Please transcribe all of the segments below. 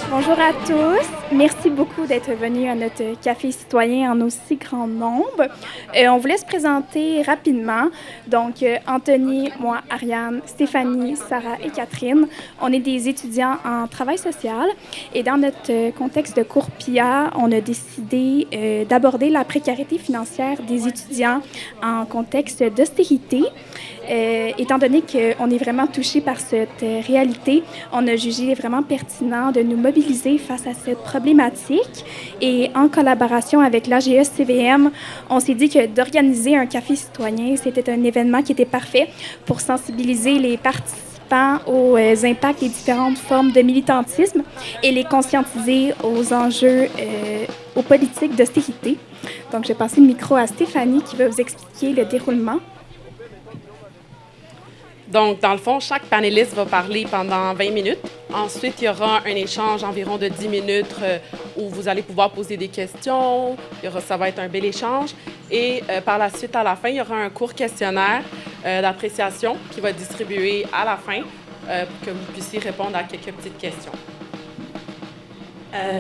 Bonjour à tous. Merci beaucoup d'être venus à notre café citoyen en aussi grand nombre. On vous laisse présenter rapidement. Donc, Anthony, moi, Ariane, Stéphanie, Sarah et Catherine, on est des étudiants en travail social. Et dans notre contexte de cours PIA, on a décidé d'aborder la précarité financière des étudiants en contexte d'austérité. Étant donné qu'on est vraiment touché par cette réalité, on a jugé vraiment pertinent de nous mobiliser face à cette problématique. Et en collaboration avec l'AGE-CVM, on s'est dit que d'organiser un café citoyen, c'était un événement qui était parfait pour sensibiliser les participants aux impacts des différentes formes de militantisme et les conscientiser aux enjeux, aux politiques d'austérité. Donc, je vais passer le micro à Stéphanie qui va vous expliquer le déroulement. Donc, dans le fond, chaque panéliste va parler pendant 20 minutes. Ensuite, il y aura un échange environ de 10 minutes où vous allez pouvoir poser des questions. Ça va être un bel échange. Et par la suite, à la fin, il y aura un court questionnaire d'appréciation qui va être distribué à la fin pour que vous puissiez répondre à quelques petites questions.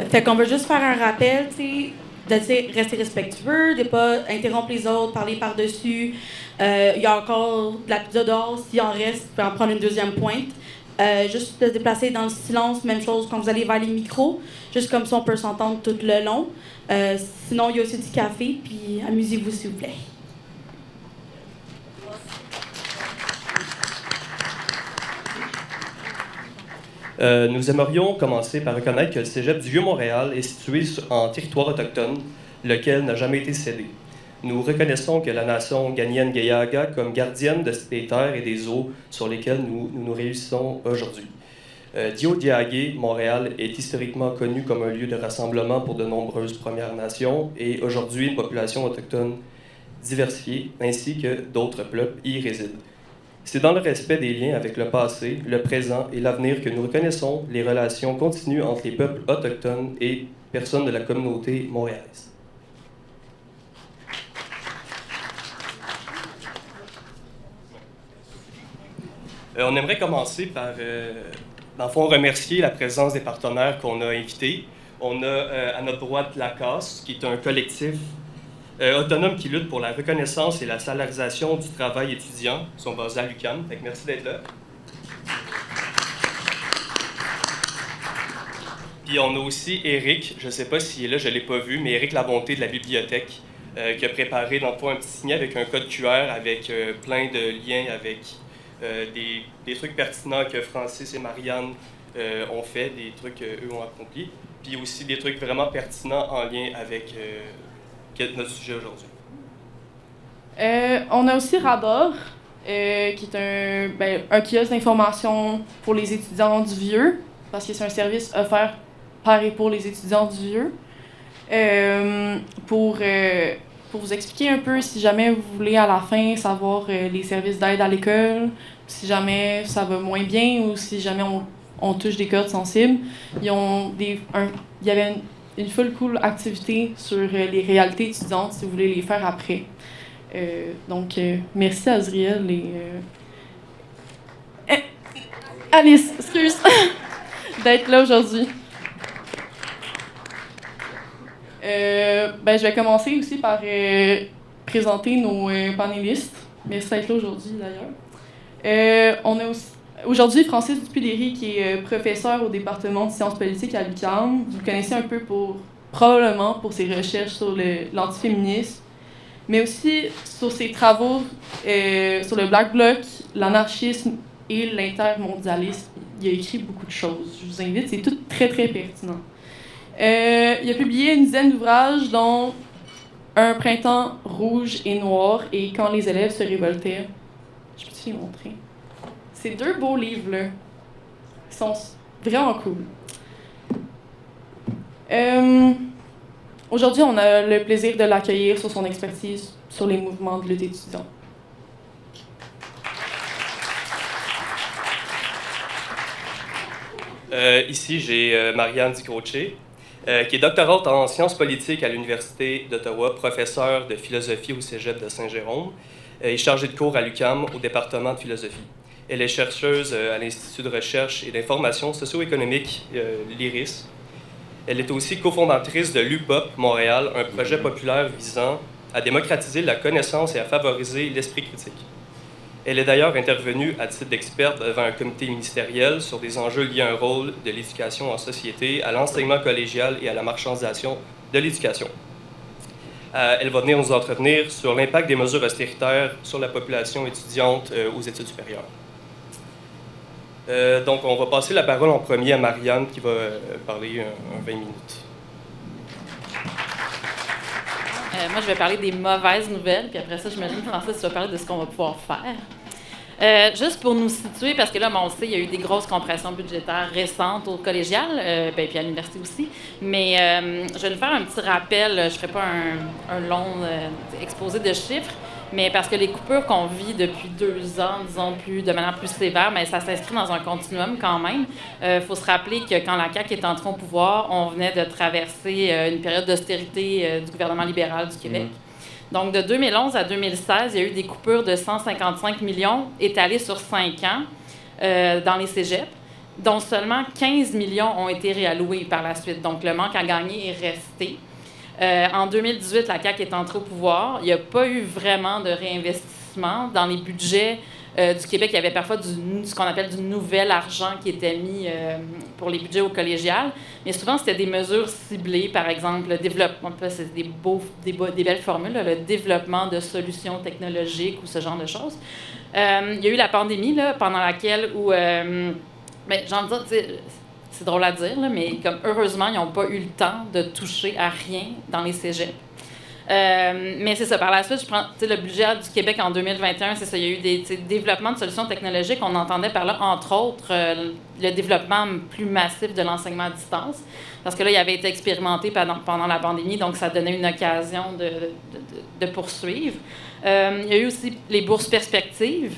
Fait qu'on veut juste faire un rappel, tu sais, de rester respectueux, de ne pas interrompre les autres, parler par-dessus. Il y a encore de la pizza dehors. S'il en reste, vous pouvez en prendre une deuxième pointe. Juste se déplacer dans le silence, même chose quand vous allez vers les micros. Juste comme ça, on peut s'entendre tout le long. Sinon, il y a aussi du café, puis amusez-vous, s'il vous plaît. Nous aimerions commencer par reconnaître que le Cégep du Vieux-Montréal est situé en territoire autochtone, lequel n'a jamais été cédé. Nous reconnaissons que la nation Ghanaienne-Gayaga comme gardienne des terres et des eaux sur lesquelles nous réussissons aujourd'hui. Dio-Diagé, Montréal, est historiquement connu comme un lieu de rassemblement pour de nombreuses Premières Nations et aujourd'hui une population autochtone diversifiée ainsi que d'autres peuples y résident. C'est dans le respect des liens avec le passé, le présent et l'avenir que nous reconnaissons les relations continues entre les peuples autochtones et personnes de la communauté montréalaise. On aimerait commencer par, dans le fond, remercier la présence des partenaires qu'on a invités. On a à notre droite la CAS, qui est un collectif autonome qui lutte pour la reconnaissance et la salarisation du travail étudiant. Ils sont basés à l'UQAM. Merci d'être là. Puis on a aussi Éric, je ne sais pas s'il est là, je ne l'ai pas vu, mais Éric Labonté de la bibliothèque, qui a préparé dans le fond un petit signet avec un code QR avec plein de liens avec des trucs pertinents que Francis et Marianne ont fait, des trucs qu'eux ont accomplis, puis aussi des trucs vraiment pertinents en lien avec notre sujet aujourd'hui. On a aussi Radar, qui est un kiosque d'information pour les étudiants du Vieux, parce que c'est un service offert par et pour les étudiants du Vieux. Pour vous expliquer un peu, si jamais vous voulez à la fin savoir les services d'aide à l'école, si jamais ça va moins bien ou si jamais on touche des codes sensibles, il y avait une full cool activité sur les réalités étudiantes si vous voulez les faire après. Donc, merci à Azriel et Alice, excuse, d'être là aujourd'hui. Je vais commencer aussi par présenter nos panélistes. Merci d'être là aujourd'hui, d'ailleurs. On a aussi, aujourd'hui Francis Dupudéry, qui est professeur au département de sciences politiques à l'UQAM. Vous le connaissez un peu probablement pour ses recherches sur l'antiféminisme, mais aussi sur ses travaux sur le Black Bloc, l'anarchisme et l'intermondialisme. Il a écrit beaucoup de choses. Je vous invite, c'est tout très, très pertinent. Il a publié une dizaine d'ouvrages, dont Un printemps rouge et noir et Quand les élèves se révoltaient. Je peux te les montrer. Ces deux beaux livres-là sont vraiment cool. Aujourd'hui, on a le plaisir de l'accueillir sur son expertise sur les mouvements de lutte étudiante. Ici, j'ai Marianne Dicroce, qui est doctorante en sciences politiques à l'Université d'Ottawa, professeure de philosophie au Cégep de Saint-Jérôme. est chargée de cours à l'UQAM au département de philosophie. Elle est chercheuse à l'Institut de recherche et d'information socio-économique, l'IRIS. Elle est aussi cofondatrice de l'UPOP Montréal, un projet populaire visant à démocratiser la connaissance et à favoriser l'esprit critique. Elle est d'ailleurs intervenue à titre d'experte devant un comité ministériel sur des enjeux liés à un rôle de l'éducation en société, à l'enseignement collégial et à la marchandisation de l'éducation. Elle va venir nous entretenir sur l'impact des mesures austéritaires sur la population étudiante aux études supérieures. Donc, on va passer la parole en premier à Marianne qui va parler un 20 minutes. Moi, je vais parler des mauvaises nouvelles, puis après ça, j'imagine que Francis, tu vas parler de ce qu'on va pouvoir faire. Juste pour nous situer, parce que là, on le sait, il y a eu des grosses compressions budgétaires récentes au collégial, puis à l'université aussi. Mais je vais nous faire un petit rappel. Je ne ferai pas un long exposé de chiffres, mais parce que les coupures qu'on vit depuis 2 ans, disons, de manière plus sévère, mais ça s'inscrit dans un continuum quand même. Faut se rappeler que quand la CAQ est entrée au pouvoir, on venait de traverser une période d'austérité du gouvernement libéral du Québec. Donc, de 2011 à 2016, il y a eu des coupures de 155 millions étalées sur 5 ans dans les cégeps, dont seulement 15 millions ont été réalloués par la suite. Donc, le manque à gagner est resté. En 2018, la CAQ est entrée au pouvoir. Il n'y a pas eu vraiment de réinvestissement. Dans les budgets du Québec, il y avait parfois ce qu'on appelle du nouvel argent qui était mis pour les budgets au collégial. Mais souvent, c'était des mesures ciblées, par exemple, le développement, c'est des belles formules, le développement de solutions technologiques ou ce genre de choses. Il y a eu la pandémie, là, pendant laquelle, j'ai envie de dire, c'est drôle à dire, là, mais comme heureusement, ils n'ont pas eu le temps de toucher à rien dans les cégeps. Mais c'est ça. Par la suite, je prends le budget du Québec en 2021, c'est ça. Il y a eu des développements de solutions technologiques. On entendait par là, entre autres, le développement plus massif de l'enseignement à distance. Parce que là, il avait été expérimenté pendant la pandémie, donc ça donnait une occasion de poursuivre. Il y a eu aussi les bourses perspectives.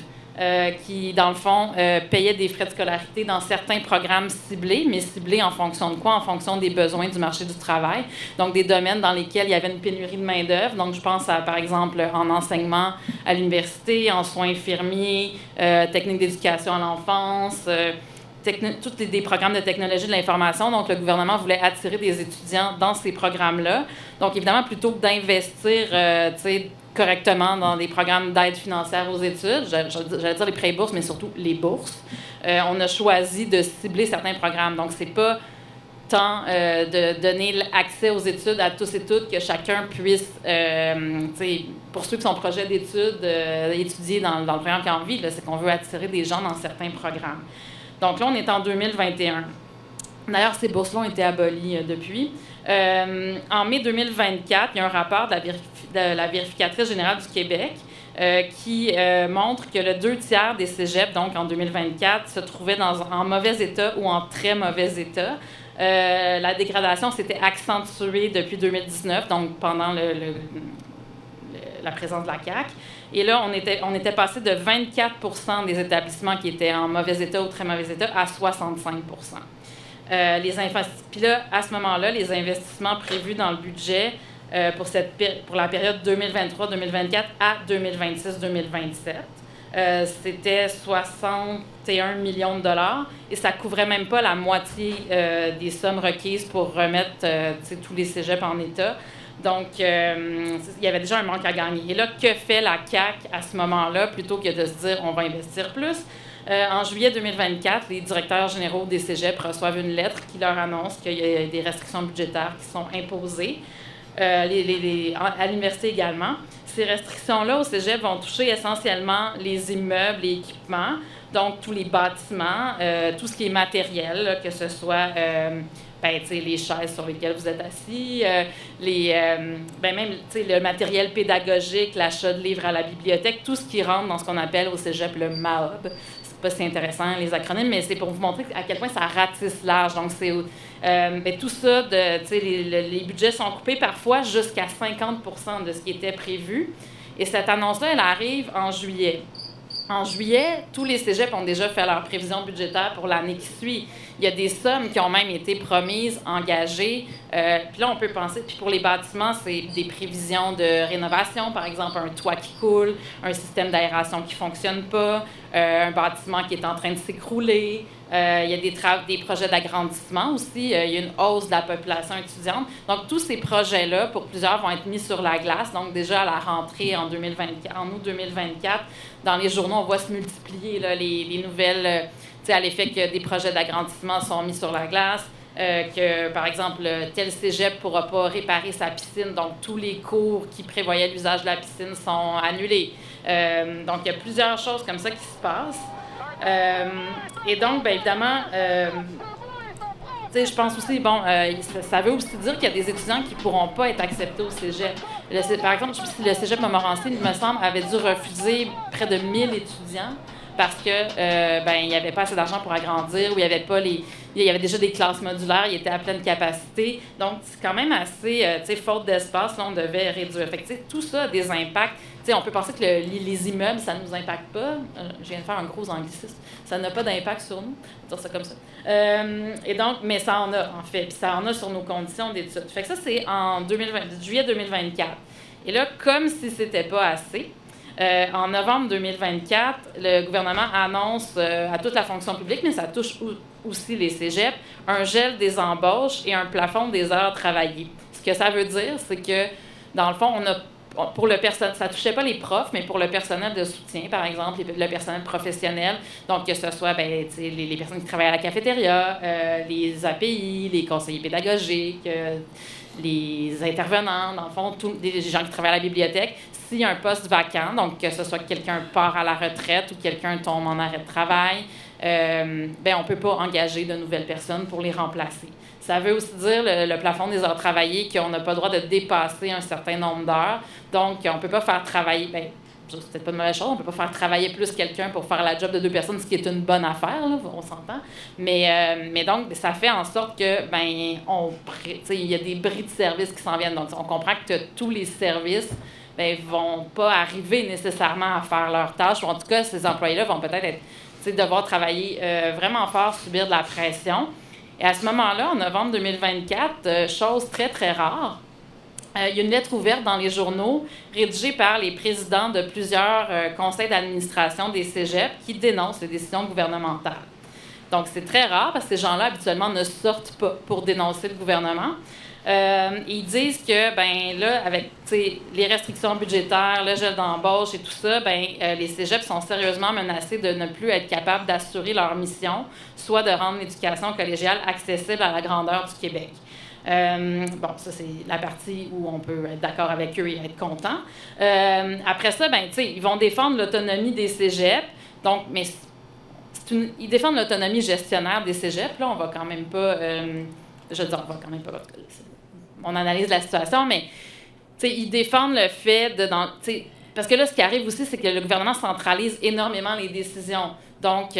Qui, dans le fond, payaient des frais de scolarité dans certains programmes ciblés, mais ciblés en fonction de quoi? En fonction des besoins du marché du travail. Donc, des domaines dans lesquels il y avait une pénurie de main-d'œuvre. Donc, je pense à, par exemple, en enseignement à l'université, en soins infirmiers, techniques d'éducation à l'enfance, tous des programmes de technologie de l'information. Donc, le gouvernement voulait attirer des étudiants dans ces programmes-là. Donc, évidemment, plutôt que d'investir, correctement dans des programmes d'aide financière aux études, j'allais dire les prêts et bourses, mais surtout les bourses, on a choisi de cibler certains programmes. Donc, c'est pas tant de donner l'accès aux études à tous et toutes que chacun puisse poursuivre son projet d'études, étudier dans le programme qu'il a envie. C'est qu'on veut attirer des gens dans certains programmes. Donc là, on est en 2021. D'ailleurs, ces bourses-là ont été abolies depuis. En mai 2024, il y a un rapport de la vérificatrice générale du Québec qui montre que le 2/3 des cégeps, donc en 2024, se trouvaient en mauvais état ou en très mauvais état. La dégradation s'était accentuée depuis 2019, donc pendant la présence de la CAQ. Et là, on était passé de 24% des établissements qui étaient en mauvais état ou très mauvais état à 65%. Puis là, à ce moment-là, les investissements prévus dans le budget pour la période 2023-2024 à 2026-2027, c'était 61 millions de dollars et ça ne couvrait même pas la moitié des sommes requises pour remettre tous les cégeps en état. Donc, il y avait déjà un manque à gagner. Et là, que fait la CAQ à ce moment-là, plutôt que de se dire « on va investir plus », en juillet 2024, les directeurs généraux des cégeps reçoivent une lettre qui leur annonce qu'il y a des restrictions budgétaires qui sont imposées, à l'université également. Ces restrictions-là au cégep vont toucher essentiellement les immeubles et équipements, donc tous les bâtiments, tout ce qui est matériel, là, que ce soit les chaises sur lesquelles vous êtes assis, même le matériel pédagogique, l'achat de livres à la bibliothèque, tout ce qui rentre dans ce qu'on appelle au cégep le MAOB. Pas si intéressant les acronymes, mais c'est pour vous montrer à quel point ça ratisse large. Donc, c'est tout ça, les budgets sont coupés parfois jusqu'à 50% de ce qui était prévu. Et cette annonce-là, elle arrive en juillet. En juillet, tous les cégeps ont déjà fait leur prévision budgétaire pour l'année qui suit. Il y a des sommes qui ont même été promises, engagées. Puis là, on peut penser, puis pour les bâtiments, c'est des prévisions de rénovation, par exemple un toit qui coule, un système d'aération qui ne fonctionne pas, un bâtiment qui est en train de s'écrouler. Il y a des projets d'agrandissement aussi. Il y a une hausse de la population étudiante. Donc, tous ces projets-là, pour plusieurs, vont être mis sur la glace. Donc, déjà à la rentrée en août 2024, dans les journaux, on voit se multiplier là, les nouvelles à l'effet que des projets d'agrandissement sont mis sur la glace, que, par exemple, tel cégep ne pourra pas réparer sa piscine. Donc, tous les cours qui prévoyaient l'usage de la piscine sont annulés. Donc, il y a plusieurs choses comme ça qui se passent. Et donc, bien évidemment, je pense aussi, ça veut aussi dire qu'il y a des étudiants qui ne pourront pas être acceptés au cégep. Par exemple, le cégep Montmorency, il me semble, avait dû refuser près de 1000 étudiants parce que il n'y avait pas assez d'argent pour agrandir, ou il y avait déjà des classes modulaires, il était à pleine capacité. Donc, c'est quand même assez, faute d'espace, là, on devait réduire. Fait que, tout ça a des impacts. On peut penser que les immeubles, ça ne nous impacte pas. Je viens de faire un gros anglicisme. Ça n'a pas d'impact sur nous. On va dire ça comme ça. Et donc, mais ça en a, en fait. Puis ça en a sur nos conditions d'études. Fait que ça, c'est en juillet 2024. Et là, comme si c'était pas assez, en novembre 2024, le gouvernement annonce à toute la fonction publique, mais ça touche aussi les cégeps, un gel des embauches et un plafond des heures travaillées. Ce que ça veut dire, c'est que, dans le fond, pour le personnel, ça ne touchait pas les profs, mais pour le personnel de soutien, par exemple, le personnel professionnel, donc que ce soit les personnes qui travaillent à la cafétéria, les API, les conseillers pédagogiques, les intervenants, dans le fond, les gens qui travaillent à la bibliothèque, s'il y a un poste vacant, donc que ce soit quelqu'un part à la retraite ou quelqu'un tombe en arrêt de travail, on ne peut pas engager de nouvelles personnes pour les remplacer. Ça veut aussi dire le plafond des heures travaillées, qu'on n'a pas le droit de dépasser un certain nombre d'heures. Donc, on ne peut pas faire travailler... c'est peut-être pas une mauvaise chose, on ne peut pas faire travailler plus quelqu'un pour faire la job de 2 personnes, ce qui est une bonne affaire, là, on s'entend. Mais donc, ça fait en sorte que, il y a des bris de services qui s'en viennent. Donc, on comprend que tous les services vont pas arriver nécessairement à faire leur tâche, ou en tout cas, ces employés-là vont peut-être devoir travailler vraiment fort, subir de la pression. Et à ce moment-là, en novembre 2024, chose très, très rare, il y a une lettre ouverte dans les journaux rédigée par les présidents de plusieurs conseils d'administration des cégeps qui dénoncent les décisions gouvernementales. Donc, c'est très rare parce que ces gens-là, habituellement, ne sortent pas pour dénoncer le gouvernement. Ils disent que, là, avec les restrictions budgétaires, le gel d'embauche et tout ça, les cégeps sont sérieusement menacés de ne plus être capables d'assurer leur mission, soit de rendre l'éducation collégiale accessible à la grandeur du Québec. Ça, c'est la partie où on peut être d'accord avec eux et être content. Après ça, ils vont défendre l'autonomie des cégeps. Donc, mais ils défendent l'autonomie gestionnaire des cégeps. Là, on va quand même pas... on analyse la situation, mais ils défendent le fait de... parce que là, ce qui arrive aussi, c'est que le gouvernement centralise énormément les décisions. Donc,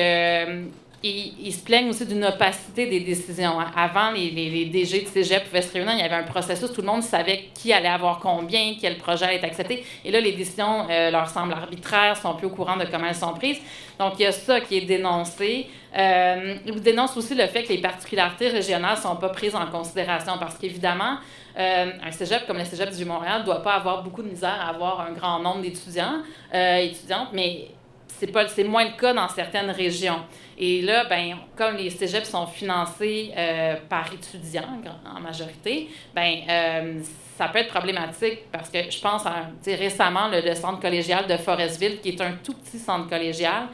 ils se plaignent aussi d'une opacité des décisions. Avant, les DG de cégep pouvaient se réunir, il y avait un processus, tout le monde savait qui allait avoir combien, quel projet allait être accepté. Et là, les décisions leur semblent arbitraires, sont plus au courant de comment elles sont prises. Donc, il y a ça qui est dénoncé. Ils dénoncent aussi le fait que les particularités régionales ne sont pas prises en considération parce qu'évidemment, un cégep comme le cégep du Vieux-Montréal ne doit pas avoir beaucoup de misère à avoir un grand nombre d'étudiants, étudiantes, mais c'est moins le cas dans certaines régions. Et là, comme les cégeps sont financés par étudiants en majorité, ça peut être problématique parce que je pense récemment, le centre collégial de Forestville, qui est un tout petit centre collégial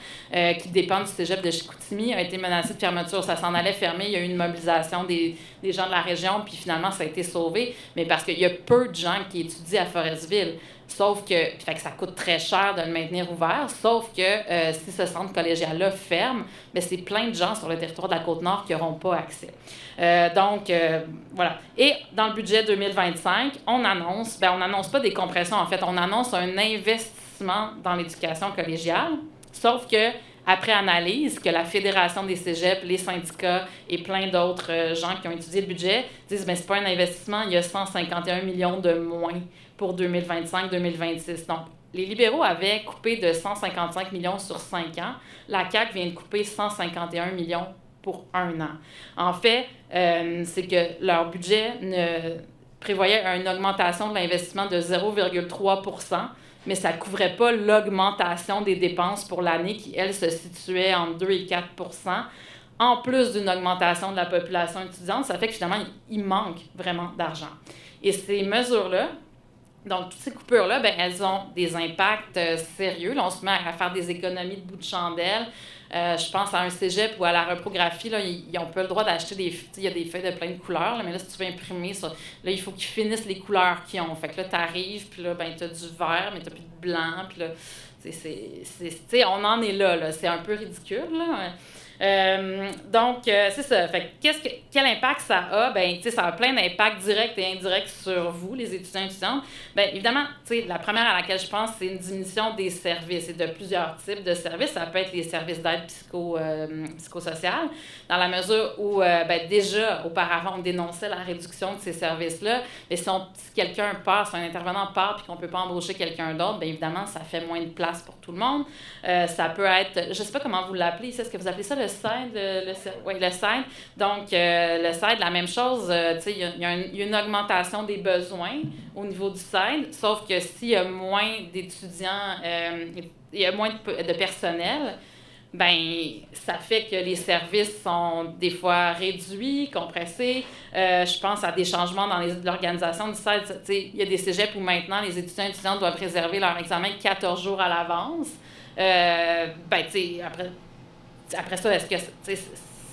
qui dépend du cégep de Chicoutimi, a été menacé de fermeture. Ça s'en allait fermer. Il y a eu une mobilisation des gens de la région, puis finalement, ça a été sauvé. Mais parce qu'il y a peu de gens qui étudient à Forestville. Sauf que, ça coûte très cher de le maintenir ouvert, sauf que si ce centre collégial-là ferme, c'est plein de gens sur le territoire de la Côte-Nord qui n'auront pas accès. Voilà. Et dans le budget 2025, on n'annonce pas des compressions, en fait, on annonce un investissement dans l'éducation collégiale, sauf que après analyse, que la Fédération des cégeps, les syndicats et plein d'autres gens qui ont étudié le budget disent c'est pas un investissement, il y a 151 millions de moins pour 2025-2026. Donc, les libéraux avaient coupé de 155 millions sur 5 ans. La CAQ vient de couper 151 millions pour 1 an. En fait, c'est que leur budget prévoyait une augmentation de l'investissement de 0,3 %, mais ça ne couvrait pas l'augmentation des dépenses pour l'année qui, elle, se situait entre 2 et 4 %. En plus d'une augmentation de la population étudiante, ça fait que finalement, il manque vraiment d'argent. Et ces mesures-là, donc toutes ces coupures-là, ben, elles ont des impacts sérieux. Là, on se met à faire des économies de bout de chandelle. Je pense à un cégep ou à la reprographie, là, ils n'ont pas le droit d'acheter il y a des feuilles de plein de couleurs, là, mais là, si tu veux imprimer ça, là, il faut qu'ils finissent les couleurs qu'ils ont. Fait que là, tu arrives, puis là, ben, tu as du vert, mais tu n'as plus de blanc, puis là, on en est là, c'est un peu ridicule, là. Donc, c'est ça. Fait que quel impact ça a? Ben, tu sais, ça a plein d'impacts directs et indirects sur vous, les étudiants et étudiantes. Bien, évidemment, tu sais, la première à laquelle je pense, c'est une diminution des services et de plusieurs types de services. Ça peut être les services d'aide psychosociale, dans la mesure où, ben, déjà, auparavant, on dénonçait la réduction de ces services-là. Mais si quelqu'un part, si un intervenant part puis qu'on ne peut pas embaucher quelqu'un d'autre, bien évidemment, ça fait moins de place pour tout le monde. Ça peut être, je ne sais pas comment vous l'appelez, est-ce que vous appelez ça le SAID? Oui, le SAID. Donc, le SAID, la même chose, tu sais, il y a une augmentation des besoins au niveau du SAID, sauf que s'il y a moins d'étudiants, il y a moins de personnel, ben ça fait que les services sont des fois réduits, compressés. Je pense à des changements dans l'organisation du SAID. Il y a des cégeps où maintenant les étudiants et étudiantes doivent réserver leur examen 14 jours à l'avance. Ben, tu sais, après ça, est-ce que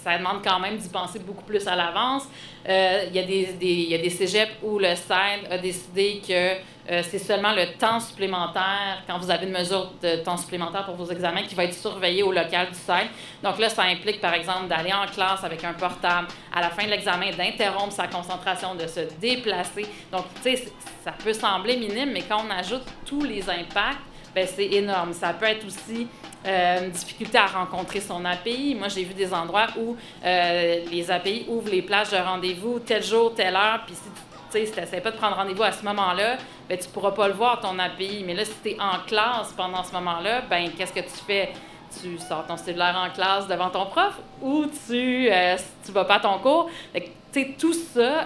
ça demande quand même d'y penser beaucoup plus à l'avance? Il y a des cégeps où le SAID a décidé que c'est seulement le temps supplémentaire, quand vous avez une mesure de temps supplémentaire pour vos examens, qui va être surveillé au local du SAID. Donc là, ça implique, par exemple, d'aller en classe avec un portable, à la fin de l'examen, d'interrompre sa concentration, de se déplacer. Donc, tu sais, ça peut sembler minime, mais quand on ajoute tous les impacts, bien, c'est énorme. Ça peut être aussi une difficulté à rencontrer son API. Moi, j'ai vu des endroits où les API ouvrent les plages de rendez-vous tel jour, telle heure, puis si tu n'essaies pas de prendre rendez-vous à ce moment-là, bien, tu ne pourras pas le voir, ton API. Mais là, si tu es en classe pendant ce moment-là, bien, qu'est-ce que tu fais? Tu sors ton cellulaire en classe devant ton prof ou tu vas pas à ton cours? Fait que, tout ça,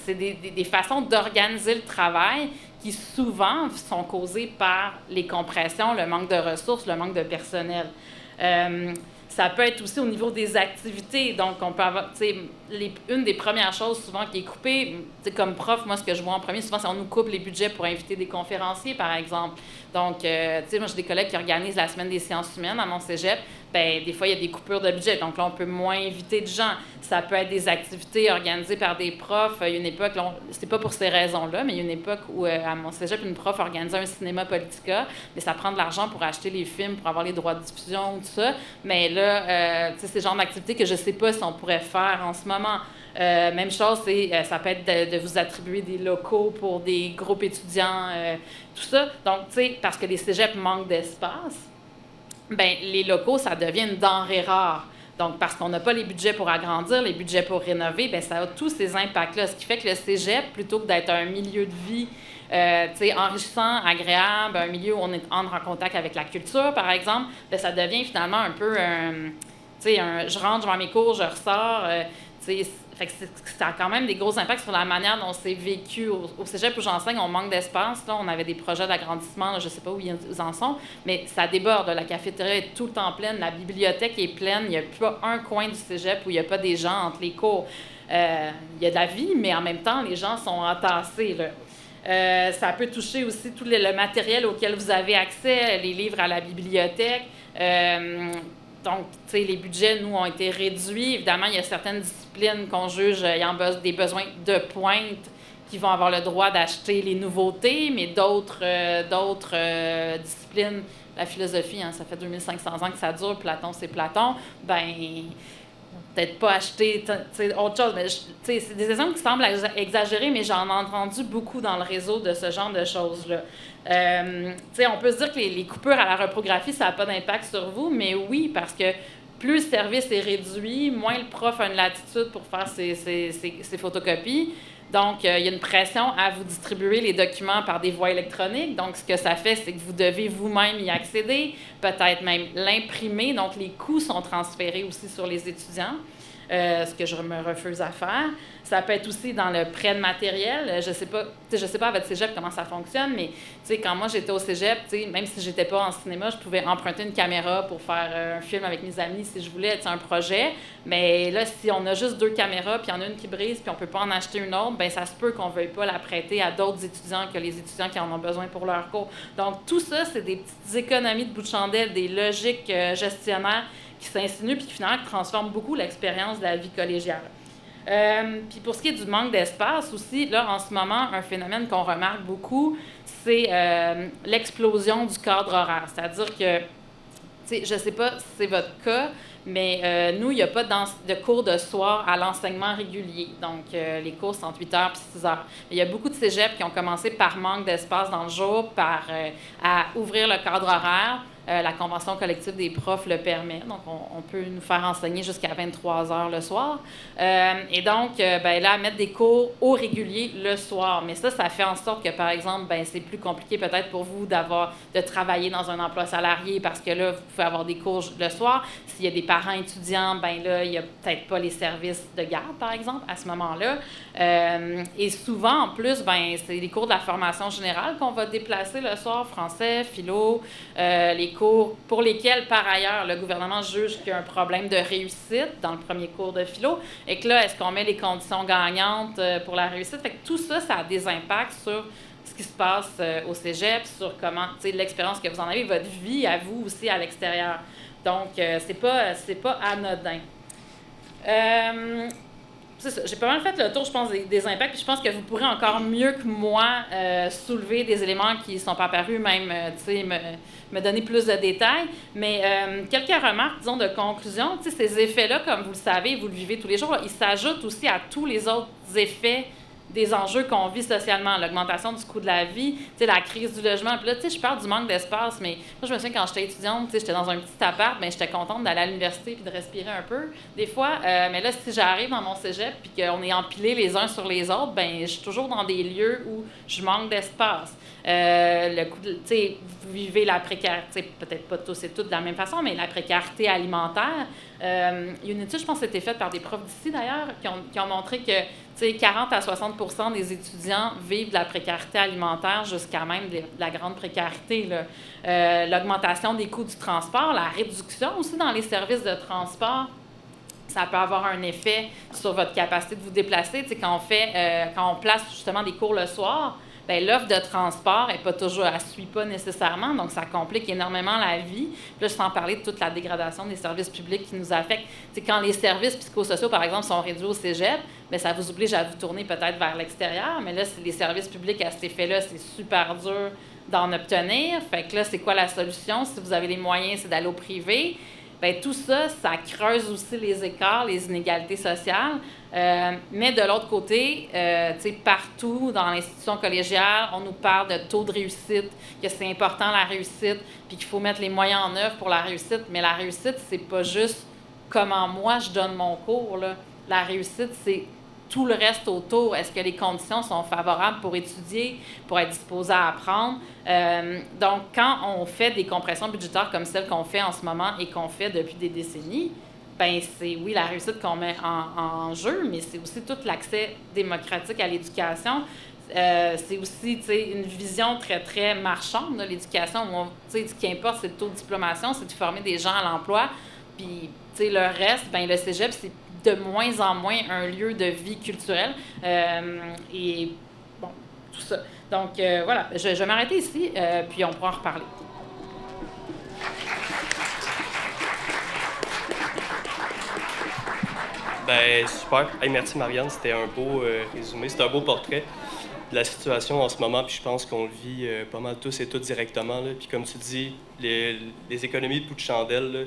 c'est des façons d'organiser le travail qui souvent sont causées par les compressions, le manque de ressources, le manque de personnel. Ça peut être aussi au niveau des activités. Donc, on peut avoir, une des premières choses souvent qui est coupée, comme prof, moi, ce que je vois en premier, souvent, c'est qu'on nous coupe les budgets pour inviter des conférenciers, par exemple. Donc, moi, j'ai des collègues qui organisent la semaine des sciences humaines à mon cégep. Bien, des fois, il y a des coupures de budget. Donc là, on peut moins inviter de gens. Ça peut être des activités organisées par des profs. Il y a une époque, c'est pas pour ces raisons-là, mais il y a une époque où, à mon cégep, une prof organisait un cinéma politica, mais ça prend de l'argent pour acheter les films, pour avoir les droits de diffusion, tout ça. Mais là, c'est le genre d'activité que je sais pas si on pourrait faire en ce moment. Même chose, ça peut être de vous attribuer des locaux pour des groupes étudiants, tout ça. Donc, tu sais, parce que les cégeps manquent d'espace, bien, les locaux, ça devient une denrée rare. Donc, parce qu'on n'a pas les budgets pour agrandir, les budgets pour rénover, bien, ça a tous ces impacts-là. Ce qui fait que le cégep, plutôt que d'être un milieu de vie enrichissant, agréable, un milieu où on entre en contact avec la culture, par exemple, bien, ça devient finalement un peu je rentre, je vais à mes cours, je ressors. Fait que ça a quand même des gros impacts sur la manière dont c'est vécu. Au cégep où j'enseigne, on manque d'espace. Là, on avait des projets d'agrandissement, je ne sais pas où ils en sont, mais ça déborde. La cafétéria est tout le temps pleine, la bibliothèque est pleine. Il n'y a pas un coin du cégep où il n'y a pas des gens entre les cours. Il y a de la vie, mais en même temps, les gens sont entassés, là. Ça peut toucher aussi tout le matériel auquel vous avez accès, les livres à la bibliothèque. Donc, tu sais, les budgets, nous, ont été réduits. Évidemment, il y a certaines disciplines qu'on juge ayant des besoins de pointe qui vont avoir le droit d'acheter les nouveautés, mais d'autres disciplines, la philosophie, ça fait 2500 ans que ça dure, Platon, c'est Platon, ben peut-être pas acheter autre chose. Mais c'est des exemples qui semblent exagérés, mais j'en ai entendu beaucoup dans le réseau de ce genre de choses-là. On peut se dire que les coupures à la reprographie, ça n'a pas d'impact sur vous, mais oui, parce que plus le service est réduit, moins le prof a une latitude pour faire ses photocopies. Donc, il y a une pression à vous distribuer les documents par des voies électroniques. Donc, ce que ça fait, c'est que vous devez vous-même y accéder, peut-être même l'imprimer. Donc, les coûts sont transférés aussi sur les étudiants, ce que je me refuse à faire. Ça peut être aussi dans le prêt de matériel. Je sais pas à votre cégep comment ça fonctionne, mais quand moi j'étais au cégep, même si j'étais pas en cinéma, je pouvais emprunter une caméra pour faire un film avec mes amis si je voulais, un projet. Mais là, si on a juste 2 caméras, puis il y en a une qui brise, puis on peut pas en acheter une autre, ben ça se peut qu'on veuille pas la prêter à d'autres étudiants que les étudiants qui en ont besoin pour leur cours. Donc tout ça, c'est des petites économies de bout de chandelle, des logiques gestionnaires qui s'insinuent puis qui finalement transforment beaucoup l'expérience de la vie collégiale. Puis pour ce qui est du manque d'espace aussi, là, en ce moment, un phénomène qu'on remarque beaucoup, c'est l'explosion du cadre horaire. C'est-à-dire que, je ne sais pas si c'est votre cas, mais nous, il n'y a pas de cours de soir à l'enseignement régulier. Donc, les cours, c'est entre 8 heures et 6 heures. Mais il y a beaucoup de cégeps qui ont commencé par manque d'espace dans le jour, à ouvrir le cadre horaire. La convention collective des profs le permet. Donc, on peut nous faire enseigner jusqu'à 23 heures le soir. Et donc, là, mettre des cours au régulier le soir. Mais ça fait en sorte que, par exemple, c'est plus compliqué peut-être pour vous de travailler dans un emploi salarié parce que là, vous pouvez avoir des cours le soir. S'il y a des parents étudiants, là, il n'y a peut-être pas les services de garde, par exemple, à ce moment-là. Et souvent, en plus, c'est les cours de la formation générale qu'on va déplacer le soir, français, philo, les cours pour lesquels, par ailleurs, le gouvernement juge qu'il y a un problème de réussite dans le premier cours de philo. Et que là, est-ce qu'on met les conditions gagnantes pour la réussite? Fait que tout ça, ça a des impacts sur ce qui se passe au cégep, sur comment, l'expérience que vous en avez, votre vie à vous aussi à l'extérieur. Donc, c'est pas anodin. C'est ça. J'ai pas mal fait le tour, je pense, des impacts. Puis je pense que vous pourrez encore mieux que moi soulever des éléments qui ne sont pas apparus, même me donner plus de détails. Mais quelques remarques, disons, de conclusion. Ces effets-là, comme vous le savez, vous le vivez tous les jours, ils s'ajoutent aussi à tous les autres effets des enjeux qu'on vit socialement, l'augmentation du coût de la vie, la crise du logement. Puis là, je parle du manque d'espace, mais moi, je me souviens quand j'étais étudiante, j'étais dans un petit appart, mais j'étais contente d'aller à l'université puis de respirer un peu, des fois. Mais là, si j'arrive dans mon cégep puis qu'on est empilés les uns sur les autres, je suis toujours dans des lieux où je manque d'espace. Le coût vous vivez la précarité, peut-être pas tous et toutes de la même façon, mais la précarité alimentaire. Il y a une étude, je pense, qui a été faite par des profs d'ici, d'ailleurs, qui ont montré que 40 à 60 des étudiants vivent de la précarité alimentaire jusqu'à même de la grande précarité. L'augmentation des coûts du transport, la réduction aussi dans les services de transport, ça peut avoir un effet sur votre capacité de vous déplacer. Quand on place justement des cours le soir, l'offre de transport elle suit pas nécessairement, donc ça complique énormément la vie. Puis là, sans parler de toute la dégradation des services publics qui nous affectent. Quand les services psychosociaux, par exemple, sont réduits au cégep, ça vous oblige à vous tourner peut-être vers l'extérieur, mais là, les services publics à cet effet-là, c'est super dur d'en obtenir. Fait que là, c'est quoi la solution? Si vous avez les moyens, c'est d'aller au privé. Tout ça, ça creuse aussi les écarts, les inégalités sociales. Mais de l'autre côté, partout dans l'institution collégiale, on nous parle de taux de réussite, que c'est important la réussite, puis qu'il faut mettre les moyens en œuvre pour la réussite. Mais la réussite, c'est pas juste comment moi je donne mon cours, là. La réussite, c'est tout le reste autour. Est-ce que les conditions sont favorables pour étudier, pour être disposé à apprendre? Donc, quand on fait des compressions budgétaires comme celles qu'on fait en ce moment et qu'on fait depuis des décennies, c'est, oui, la réussite qu'on met en jeu, mais c'est aussi tout l'accès démocratique à l'éducation. C'est aussi une vision très, très marchande de l'éducation. Ce qui importe, c'est le taux de diplomation, c'est de former des gens à l'emploi. Puis, le reste, le cégep, c'est de moins en moins un lieu de vie culturelle. Et, bon, tout ça. Donc, voilà, je vais m'arrêter ici, puis on pourra en reparler. Super. Hey, merci, Marianne. C'était un beau résumé. C'était un beau portrait de la situation en ce moment. Puis je pense qu'on le vit pas mal tous et toutes directement. Là. Puis comme tu dis, les économies de bout de chandelle, là,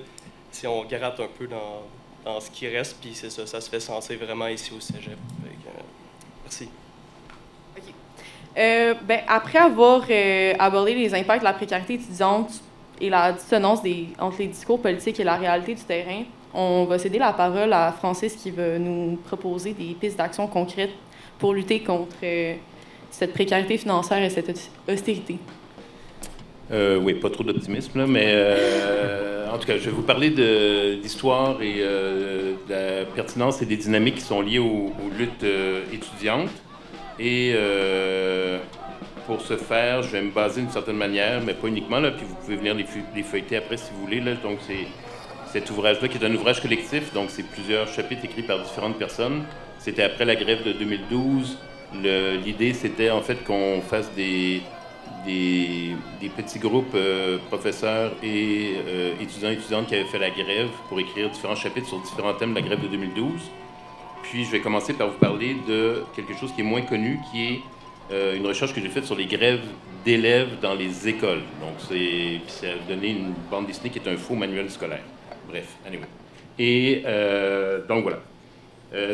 si on gratte un peu dans ce qui reste, puis c'est ça se fait sentir vraiment ici au cégep. Merci. OK. Après avoir abordé les impacts de la précarité étudiante et la dissonance entre les discours politiques et la réalité du terrain, on va céder la parole à Francis qui va nous proposer des pistes d'action concrètes pour lutter contre cette précarité financière et cette austérité? Oui, pas trop d'optimisme, là, mais en tout cas, je vais vous parler d'histoire et de la pertinence et des dynamiques qui sont liées aux luttes étudiantes. Et pour ce faire, je vais me baser d'une certaine manière, mais pas uniquement, là, puis vous pouvez venir les feuilleter après si vous voulez. Là. Donc, c'est cet ouvrage-là qui est un ouvrage collectif, donc c'est plusieurs chapitres écrits par différentes personnes. C'était après la grève de 2012. L'idée, c'était en fait qu'on fasse des petits groupes professeurs et étudiantes qui avaient fait la grève pour écrire différents chapitres sur différents thèmes de la grève de 2012. Puis je vais commencer par vous parler de quelque chose qui est moins connu, qui est une recherche que j'ai faite sur les grèves d'élèves dans les écoles. Donc ça a donné une bande dessinée qui est un faux manuel scolaire. Bref, anyway. Et donc voilà.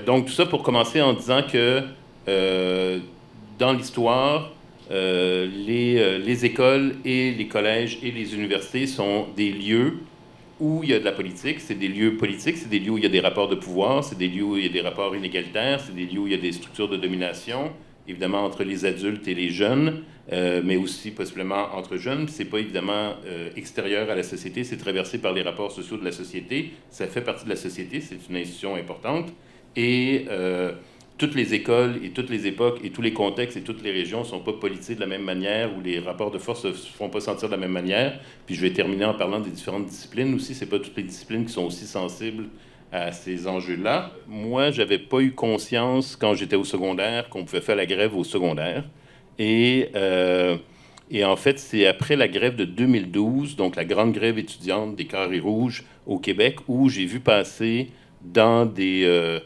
Donc tout ça pour commencer en disant que dans l'histoire, les écoles et les collèges et les universités sont des lieux où il y a de la politique. C'est des lieux politiques, c'est des lieux où il y a des rapports de pouvoir, c'est des lieux où il y a des rapports inégalitaires, c'est des lieux où il y a des structures de domination, évidemment entre les adultes et les jeunes, mais aussi possiblement entre jeunes. C'est pas évidemment extérieur à la société, c'est traversé par les rapports sociaux de la société. Ça fait partie de la société, c'est une institution importante. Et toutes les écoles et toutes les époques et tous les contextes et toutes les régions ne sont pas politisés de la même manière, où les rapports de force ne se font pas sentir de la même manière. Puis je vais terminer en parlant des différentes disciplines aussi. Ce n'est pas toutes les disciplines qui sont aussi sensibles à ces enjeux-là. Moi, je n'avais pas eu conscience, quand j'étais au secondaire, qu'on pouvait faire la grève au secondaire. Et en fait, c'est après la grève de 2012, donc la grande grève étudiante des Carrés rouges au Québec, où j'ai vu passer dans des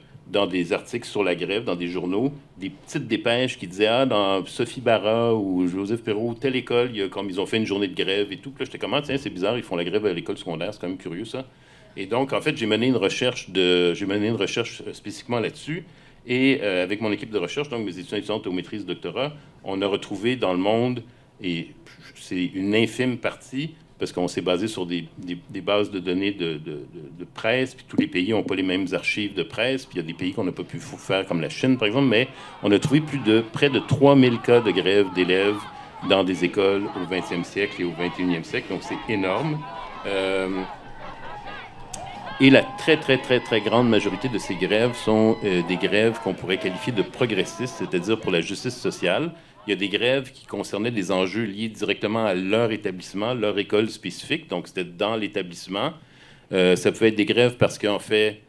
articles sur la grève, dans des journaux, des petites dépêches qui disaient « Ah, dans Sophie Barra ou Joseph Perrault, telle école, comme ils ont fait une journée de grève et tout. » Puis là, j'étais comme « Ah, tiens, c'est bizarre, ils font la grève à l'école secondaire, c'est quand même curieux, ça. » Et donc, en fait, j'ai mené une recherche spécifiquement là-dessus. Et avec mon équipe de recherche, donc mes étudiantes aux maîtrises doctorat, on a retrouvé dans le monde, et c'est une infime partie, parce qu'on s'est basé sur des bases de données de presse, puis tous les pays n'ont pas les mêmes archives de presse, puis il y a des pays qu'on n'a pas pu faire, comme la Chine, par exemple, mais on a trouvé près de 3000 cas de grève d'élèves dans des écoles au 20e siècle et au 21e siècle, donc c'est énorme. Et la très, très, très, très grande majorité de ces grèves sont des grèves qu'on pourrait qualifier de progressistes, c'est-à-dire pour la justice sociale. Il y a des grèves qui concernaient des enjeux liés directement à leur établissement, leur école spécifique, donc c'était dans l'établissement. Ça pouvait être des grèves parce qu'en fait,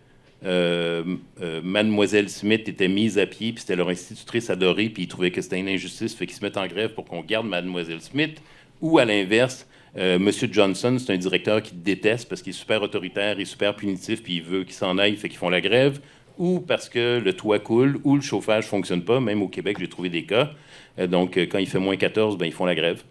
Mademoiselle Smith était mise à pied, puis c'était leur institutrice adorée, puis ils trouvaient que c'était une injustice, fait qu'ils se mettent en grève pour qu'on garde Mademoiselle Smith. Ou à l'inverse, Monsieur Johnson, c'est un directeur qu'ils détestent parce qu'il est super autoritaire et super punitif, puis il veut qu'il s'en aille, fait qu'ils font la grève. Ou parce que le toit coule, ou le chauffage ne fonctionne pas. Même au Québec, j'ai trouvé des cas. Donc, quand il fait moins 14, ben, ils font la grève.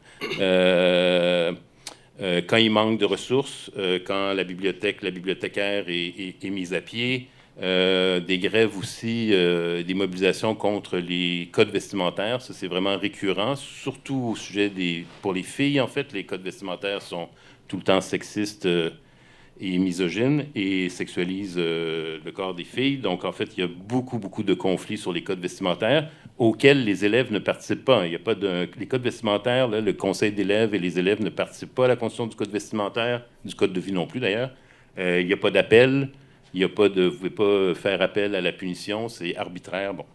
Quand il manque de ressources, quand la bibliothécaire est mise à pied, des grèves aussi, des mobilisations contre les codes vestimentaires. Ça, c'est vraiment récurrent, surtout au sujet pour les filles, en fait. Les codes vestimentaires sont tout le temps sexistes et misogynes et sexualisent le corps des filles. Donc, en fait, il y a beaucoup, beaucoup de conflits sur les codes vestimentaires auxquels les élèves ne participent pas. Il y a pas les codes vestimentaires, là, le conseil d'élèves et les élèves ne participent pas à la construction du code vestimentaire, du code de vie non plus, d'ailleurs. Il n'y a pas d'appel. Il y a pas vous ne pouvez pas faire appel à la punition. C'est arbitraire. Bon.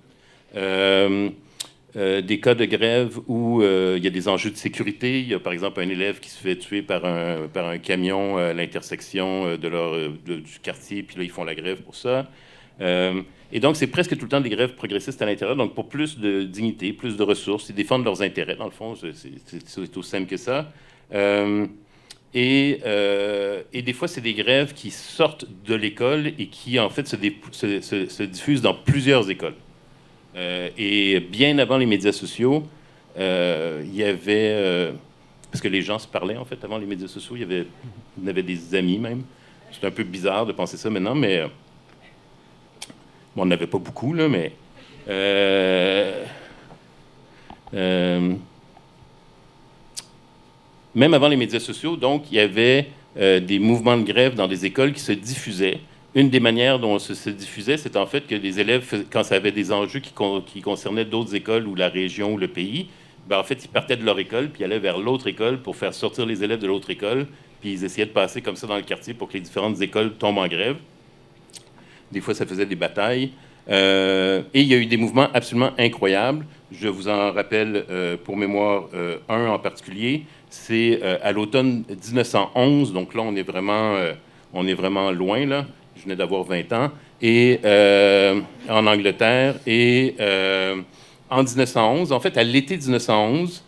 Des cas de grève où il y a des enjeux de sécurité. Il y a, par exemple, un élève qui se fait tuer par un camion à l'intersection du quartier, puis là, ils font la grève pour ça. Et donc, c'est presque tout le temps des grèves progressistes à l'intérieur, donc pour plus de dignité, plus de ressources. Ils défendent leurs intérêts, dans le fond. C'est aussi simple que ça. Et des fois, c'est des grèves qui sortent de l'école et qui, en fait, se diffusent dans plusieurs écoles. Et bien avant les médias sociaux, il y avait... parce que les gens se parlaient, en fait, avant les médias sociaux. On avait des amis, même. C'est un peu bizarre de penser ça maintenant, mais... bon, on n'avait pas beaucoup, là, mais... même avant les médias sociaux, donc, il y avait des mouvements de grève dans des écoles qui se diffusaient. une des manières dont se diffusait, c'est en fait que les élèves, quand ça avait des enjeux qui concernaient d'autres écoles ou la région ou le pays, ben en fait, ils partaient de leur école puis ils allaient vers l'autre école pour faire sortir les élèves de l'autre école, puis ils essayaient de passer comme ça dans le quartier pour que les différentes écoles tombent en grève. Des fois, ça faisait des batailles. Et il y a eu des mouvements absolument incroyables. Je vous en rappelle pour mémoire un en particulier. C'est à l'automne 1911, donc là, on est vraiment loin, là. Je venais d'avoir 20 ans, et en Angleterre. Et en 1911, en fait, à l'été 1911,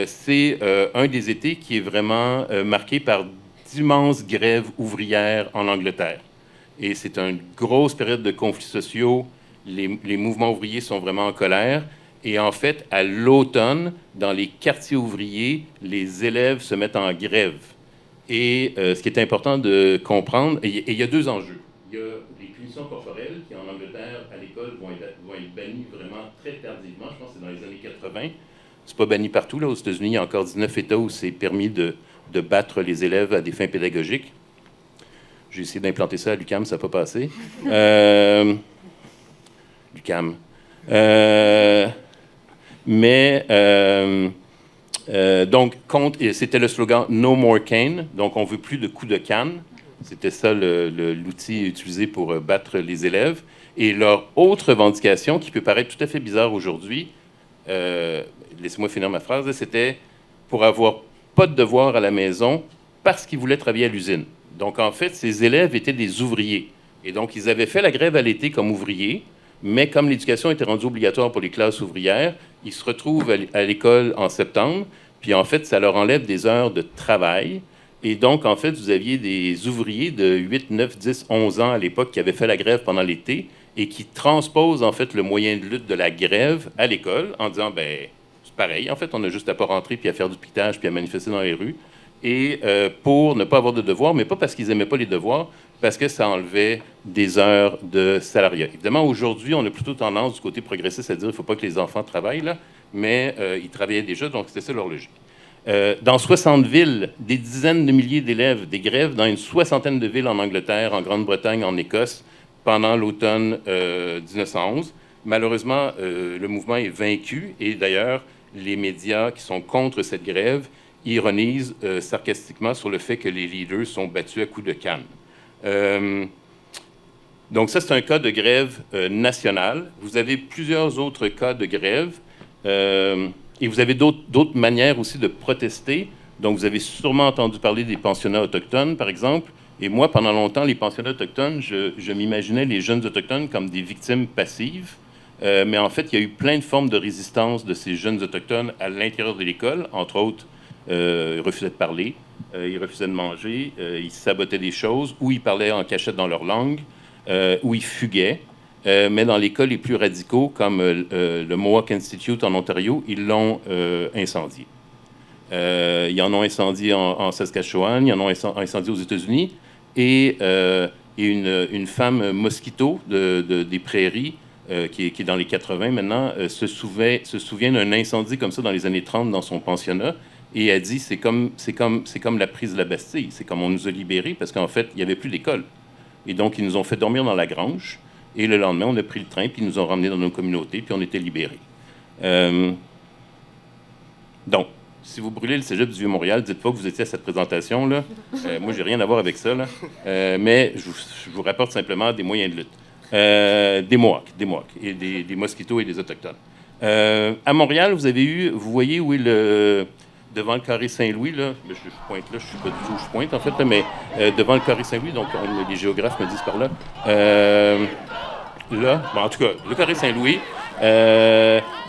c'est un des étés qui est vraiment marqué par d'immenses grèves ouvrières en Angleterre. Et c'est une grosse période de conflits sociaux. Les mouvements ouvriers sont vraiment en colère. Et en fait, à l'automne, dans les quartiers ouvriers, les élèves se mettent en grève. Et ce qui est important de comprendre, et il y a deux enjeux. Il y a les punitions corporelles qui, en Angleterre, à l'école, vont être bannies vraiment très tardivement. Je pense que c'est dans les années 80. C'est pas banni partout. Là. Aux États-Unis, il y a encore 19 États où c'est permis de battre les élèves à des fins pédagogiques. J'ai essayé d'implanter ça à l'UQAM, ça n'a pas passé. l'UQAM. Donc, c'était le slogan « No more cane », donc on ne veut plus de coups de canne. C'était ça l'outil utilisé pour battre les élèves. Et leur autre revendication, qui peut paraître tout à fait bizarre aujourd'hui, laissez-moi finir ma phrase, c'était pour avoir pas de devoirs à la maison parce qu'ils voulaient travailler à l'usine. Donc, en fait, ces élèves étaient des ouvriers. Et donc, ils avaient fait la grève à l'été comme ouvriers, mais comme l'éducation était rendue obligatoire pour les classes ouvrières, ils se retrouvent à l'école en septembre, puis en fait, ça leur enlève des heures de travail. Et donc, en fait, vous aviez des ouvriers de 8, 9, 10, 11 ans à l'époque qui avaient fait la grève pendant l'été et qui transposent, en fait, le moyen de lutte de la grève à l'école en disant, ben c'est pareil, en fait, on a juste à pas rentrer puis à faire du piquetage puis à manifester dans les rues. Et pour ne pas avoir de devoirs, mais pas parce qu'ils n'aimaient pas les devoirs, parce que ça enlevait des heures de salariat. Évidemment, aujourd'hui, on a plutôt tendance du côté progressiste à dire qu'il ne faut pas que les enfants travaillent, là, mais ils travaillaient déjà, donc c'était ça leur logique. Dans 60 villes, des dizaines de milliers d'élèves, des grèves dans une soixantaine de villes en Angleterre, en Grande-Bretagne, en Écosse, pendant l'automne 1911. Malheureusement, le mouvement est vaincu, et d'ailleurs, les médias qui sont contre cette grève ironise sarcastiquement sur le fait que les leaders sont battus à coups de canne. Donc ça, c'est un cas de grève nationale. Vous avez plusieurs autres cas de grève et vous avez d'autres manières aussi de protester. Donc vous avez sûrement entendu parler des pensionnats autochtones, par exemple. Et moi, pendant longtemps, les pensionnats autochtones, je m'imaginais les jeunes autochtones comme des victimes passives. Mais en fait, il y a eu plein de formes de résistance de ces jeunes autochtones à l'intérieur de l'école, entre autres. Ils refusaient de parler, ils refusaient de manger, ils sabotaient des choses, ou ils parlaient en cachette dans leur langue, ou ils fuguaient. Mais dans les cas les plus radicaux, comme le Mohawk Institute en Ontario, ils l'ont incendié. Ils en ont incendié en Saskatchewan, ils en ont incendié aux États-Unis, et une femme mosquito des prairies, qui est dans les 80 maintenant, se souvient d'un incendie comme ça dans les années 30 dans son pensionnat. Et elle dit, c'est comme la prise de la Bastille. C'est comme on nous a libérés parce qu'en fait, il n'y avait plus d'école. Et donc, ils nous ont fait dormir dans la grange. Et le lendemain, on a pris le train, puis ils nous ont ramenés dans nos communautés, puis on était libérés. Donc, si vous brûlez le cégep du Vieux-Montréal, dites pas que vous étiez à cette présentation-là. Moi, j'ai rien à voir avec ça, là. Mais je vous rapporte simplement des moyens de lutte. Des Mohawks, et des Mosquitos et des Autochtones. À Montréal, vous voyez où est devant le carré Saint-Louis, là, je pointe là, je ne sais pas du tout où je pointe, en fait, là, mais devant le carré Saint-Louis, donc les géographes me disent par là. Là, bon, en tout cas, le carré Saint-Louis.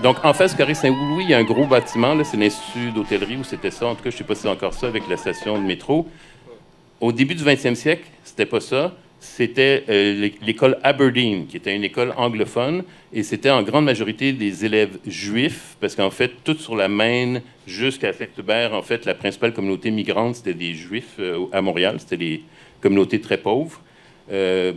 Donc, en face du carré Saint-Louis, il y a un gros bâtiment, là, c'est l'Institut d'hôtellerie, où c'était ça. En tout cas, je ne sais pas si c'est encore ça avec la station de métro. Au début du 20e siècle, c'était pas ça. C'était l'école Aberdeen, qui était une école anglophone, et c'était en grande majorité des élèves juifs, parce qu'en fait, tout sur la Maine jusqu'à Saint-Hubert, en fait, la principale communauté migrante, c'était des juifs à Montréal, c'était des communautés très pauvres.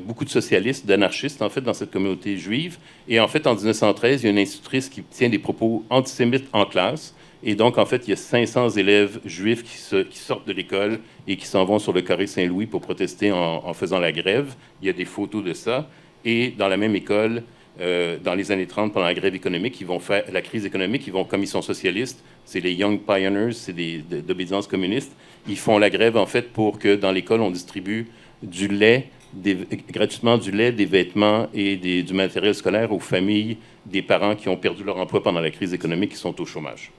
Beaucoup de socialistes, d'anarchistes, en fait, dans cette communauté juive. Et en fait, en 1913, il y a une institutrice qui tient des propos antisémites en classe, Et donc, en fait, il y a 500 élèves juifs qui sortent de l'école et qui s'en vont sur le carré Saint-Louis pour protester en faisant la grève. Il y a des photos de ça. Et dans la même école, dans les années 30, pendant la grève économique, ils vont faire la crise économique, comme ils sont socialistes, c'est les Young Pioneers, c'est d'obédience communiste. Ils font la grève, en fait, pour que dans l'école, on distribue du lait, gratuitement du lait, des vêtements et du matériel scolaire aux familles des parents qui ont perdu leur emploi pendant la crise économique, qui sont au chômage.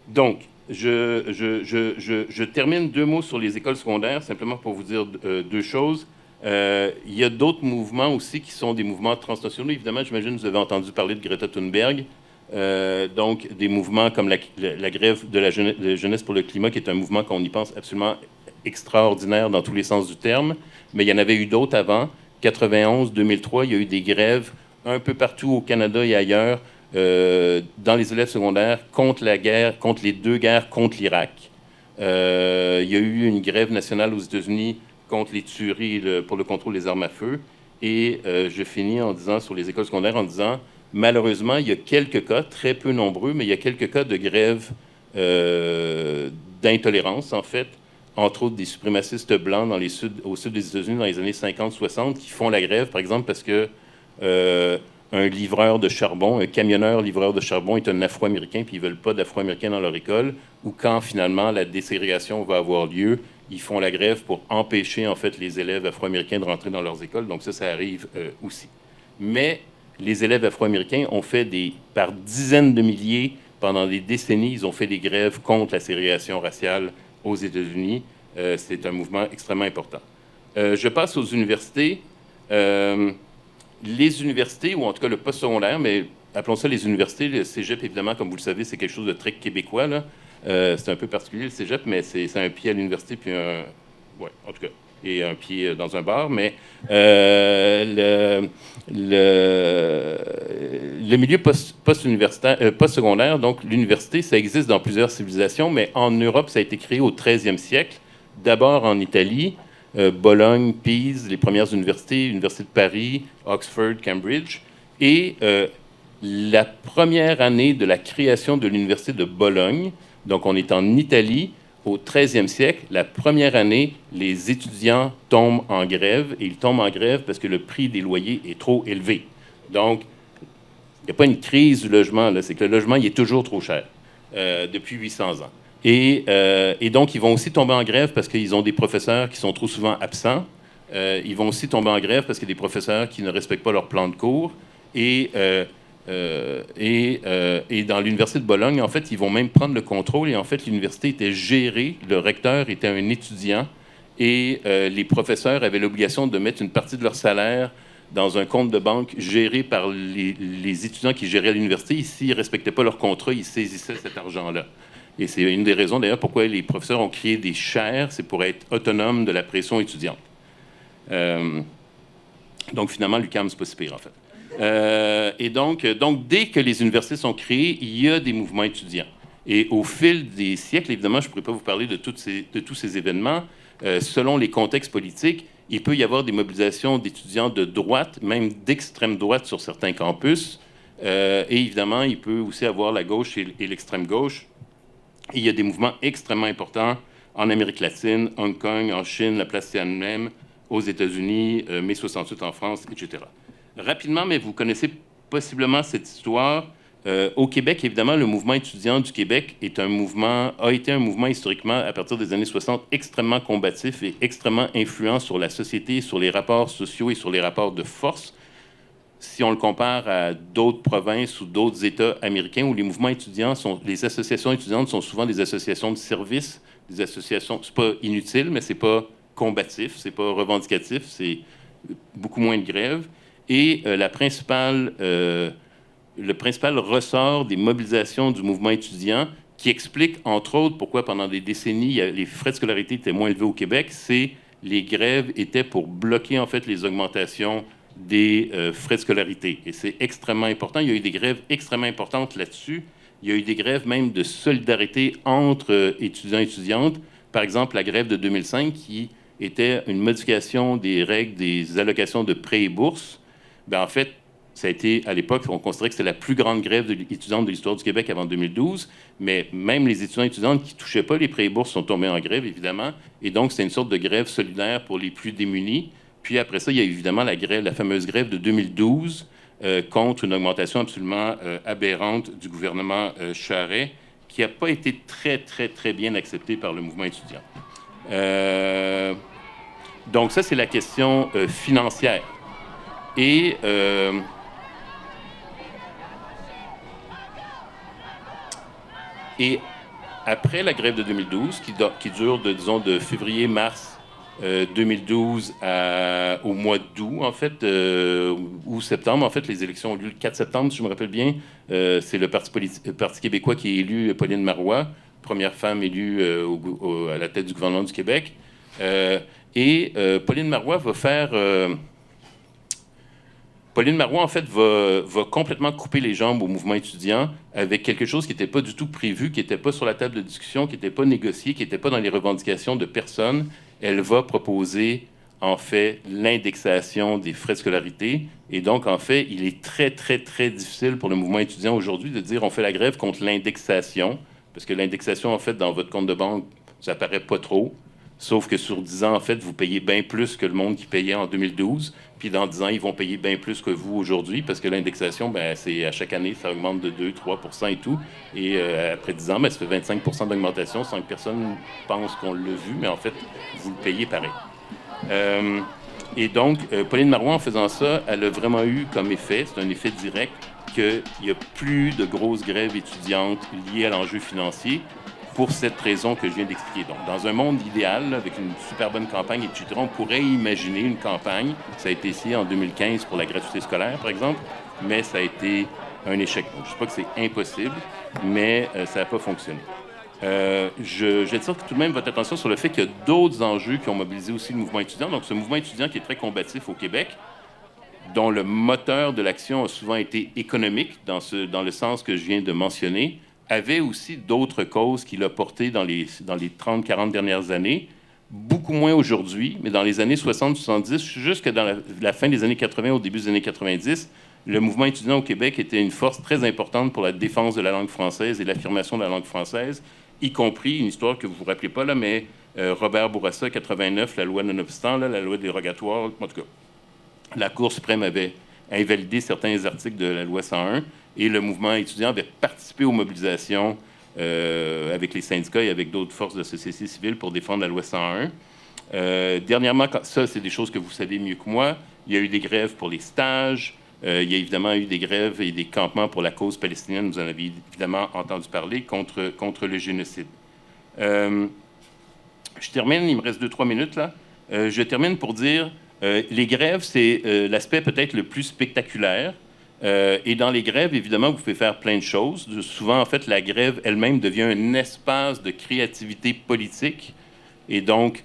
Donc, je termine 2 mots sur les écoles secondaires, simplement pour vous dire 2 choses. Il y a d'autres mouvements aussi qui sont des mouvements transnationaux. Évidemment, j'imagine que vous avez entendu parler de Greta Thunberg. Donc, des mouvements comme la grève de la jeunesse pour le climat, qui est un mouvement qu'on y pense absolument extraordinaire dans tous les sens du terme. Mais il y en avait eu d'autres avant. 91, 2003, il y a eu des grèves un peu partout au Canada et ailleurs dans les élèves secondaires contre la guerre, contre les 2 guerres contre l'Irak. Il y a eu une grève nationale aux États-Unis contre les tueries pour le contrôle des armes à feu. Et je finis en disant, sur les écoles secondaires, en disant, malheureusement, il y a quelques cas, très peu nombreux, mais il y a quelques cas de grève d'intolérance, en fait, entre autres des suprémacistes blancs au sud des États-Unis dans les années 50-60, qui font la grève, par exemple, parce que un livreur de charbon, un camionneur livreur de charbon est un Afro-Américain, puis ils ne veulent pas d'Afro-Américains dans leur école, ou quand, finalement, la déségrégation va avoir lieu, ils font la grève pour empêcher, en fait, les élèves afro-américains de rentrer dans leurs écoles. Donc ça arrive aussi. Mais les élèves afro-américains ont fait par dizaines de milliers, pendant des décennies, ils ont fait des grèves contre la ségrégation raciale aux États-Unis. C'est un mouvement extrêmement important. Je passe aux universités. Les universités, ou en tout cas le postsecondaire, mais appelons ça les universités, le cégep, évidemment, comme vous le savez, c'est quelque chose de très québécois, là. C'est un peu particulier, le cégep, mais c'est un pied à l'université, puis ouais, en tout cas, et un pied dans un bar. Mais le milieu postsecondaire, donc l'université, ça existe dans plusieurs civilisations, mais en Europe, ça a été créé au 13e siècle, d'abord en Italie, Bologne, Pise, les premières universités, l'Université de Paris, Oxford, Cambridge. Et la première année de la création de l'Université de Bologne, donc on est en Italie, au 13e siècle, la première année, les étudiants tombent en grève, et ils tombent en grève parce que le prix des loyers est trop élevé. Donc, il n'y a pas une crise du logement, là, c'est que le logement il est toujours trop cher depuis 800 ans. Et donc, ils vont aussi tomber en grève parce qu'ils ont des professeurs qui sont trop souvent absents. Ils vont aussi tomber en grève parce qu'il y a des professeurs qui ne respectent pas leur plan de cours. Et dans l'Université de Bologne, en fait, ils vont même prendre le contrôle. Et en fait, l'université était gérée, le recteur était un étudiant. Et les professeurs avaient l'obligation de mettre une partie de leur salaire dans un compte de banque géré par les étudiants qui géraient l'université. Ici, ils ne respectaient pas leur contrat, ils saisissaient cet argent-là. Et c'est une des raisons, d'ailleurs, pourquoi les professeurs ont créé des chaires, c'est pour être autonomes de la pression étudiante. Donc, finalement, l'UQAM, c'est pas si pire, en fait. Et donc, dès que les universités sont créées, il y a des mouvements étudiants. Et au fil des siècles, évidemment, je ne pourrais pas vous parler de tous ces événements. Selon les contextes politiques, il peut y avoir des mobilisations d'étudiants de droite, même d'extrême droite sur certains campus. Et évidemment, il peut aussi avoir la gauche et l'extrême gauche. Et il y a des mouvements extrêmement importants en Amérique latine, Hong Kong, en Chine, la place Tiananmen, aux États-Unis, mai 68 en France, etc. Rapidement, mais vous connaissez possiblement cette histoire. Au Québec, évidemment, le mouvement étudiant du Québec a été un mouvement historiquement, à partir des années 60, extrêmement combatif et extrêmement influent sur la société, sur les rapports sociaux et sur les rapports de force. Si on le compare à d'autres provinces ou d'autres États américains où les mouvements étudiants les associations étudiantes sont souvent des associations de services, des associations, c'est pas inutile, mais c'est pas combatif, c'est pas revendicatif, c'est beaucoup moins de grève. Et le principal ressort des mobilisations du mouvement étudiant qui explique, entre autres, pourquoi pendant des décennies, les frais de scolarité étaient moins élevés au Québec, c'est les grèves étaient pour bloquer, en fait, les augmentations des frais de scolarité. Et c'est extrêmement important. Il y a eu des grèves extrêmement importantes là-dessus. Il y a eu des grèves même de solidarité entre étudiants et étudiantes Par exemple, la grève de 2005, qui était une modification des règles des allocations de prêts et bourses. En fait, ça a été, à l'époque, on considérait que c'était la plus grande grève étudiante de l'histoire du Québec avant 2012, mais même les étudiants et étudiantes qui ne touchaient pas les prêts et bourses sont tombés en grève, évidemment, et donc c'est une sorte de grève solidaire pour les plus démunis. Puis après ça, il y a évidemment la fameuse grève de 2012 contre une augmentation absolument aberrante du gouvernement Charest, qui n'a pas été très, très, très bien acceptée par le mouvement étudiant. Donc ça, c'est la question financière. Et après la grève de 2012, qui dure, de février-mars 2012 au mois d'août, en fait, ou septembre, en fait, les élections ont lieu le 4 septembre, si je me rappelle bien. C'est le Parti québécois qui est élu Pauline Marois, première femme élue à la tête du gouvernement du Québec. Pauline Marois va faire... Pauline Marois, en fait, va complètement couper les jambes au mouvement étudiant avec quelque chose qui n'était pas du tout prévu, qui n'était pas sur la table de discussion, qui n'était pas négocié, qui n'était pas dans les revendications de personne. Elle va proposer, en fait, l'indexation des frais de scolarité. Et donc, en fait, il est très, très, très difficile pour le mouvement étudiant aujourd'hui de dire on fait la grève contre l'indexation, parce que l'indexation, en fait, dans votre compte de banque, ça paraît pas trop. Sauf que sur 10 ans, en fait, vous payez bien plus que le monde qui payait en 2012. Puis dans 10 ans, ils vont payer bien plus que vous aujourd'hui parce que l'indexation, c'est à chaque année, ça augmente de 2-3 % et tout. Et après 10 ans, ça fait 25 % d'augmentation sans que personne pense qu'on l'a vu, mais en fait, vous le payez pareil. Et donc, Pauline Marois, en faisant ça, elle a vraiment eu comme effet, c'est un effet direct, qu'il n'y a plus de grosses grèves étudiantes liées à l'enjeu financier, pour cette raison que je viens d'expliquer. Donc, dans un monde idéal, avec une super bonne campagne étudiante, on pourrait imaginer une campagne. Ça a été essayé en 2015 pour la gratuité scolaire, par exemple, mais ça a été un échec. Donc, je ne dis pas que c'est impossible, mais ça n'a pas fonctionné. J'attire tout de même votre attention sur le fait qu'il y a d'autres enjeux qui ont mobilisé aussi le mouvement étudiant. Donc, ce mouvement étudiant qui est très combatif au Québec, dont le moteur de l'action a souvent été économique, dans le sens que je viens de mentionner, avait aussi d'autres causes qu'il a portées dans les 30-40 dernières années, beaucoup moins aujourd'hui, mais dans les années 60-70, jusque dans la fin des années 80, au début des années 90, le mouvement étudiant au Québec était une force très importante pour la défense de la langue française et l'affirmation de la langue française, y compris une histoire que vous ne vous rappelez pas, là, mais Robert Bourassa, 89, la loi nonobstant, la loi dérogatoire, en tout cas, la Cour suprême avait invalidé certains articles de la loi 101, et le mouvement étudiant avait participé aux mobilisations avec les syndicats et avec d'autres forces de société civile pour défendre la loi 101. Dernièrement, ça, c'est des choses que vous savez mieux que moi. Il y a eu des grèves pour les stages. Il y a évidemment eu des grèves et des campements pour la cause palestinienne. Vous en avez évidemment entendu parler contre le génocide. Je termine, il me reste 2-3 minutes là. Je termine pour dire les grèves, c'est l'aspect peut-être le plus spectaculaire. Et dans les grèves, évidemment, vous pouvez faire plein de choses. Souvent, en fait, la grève elle-même devient un espace de créativité politique. Et donc,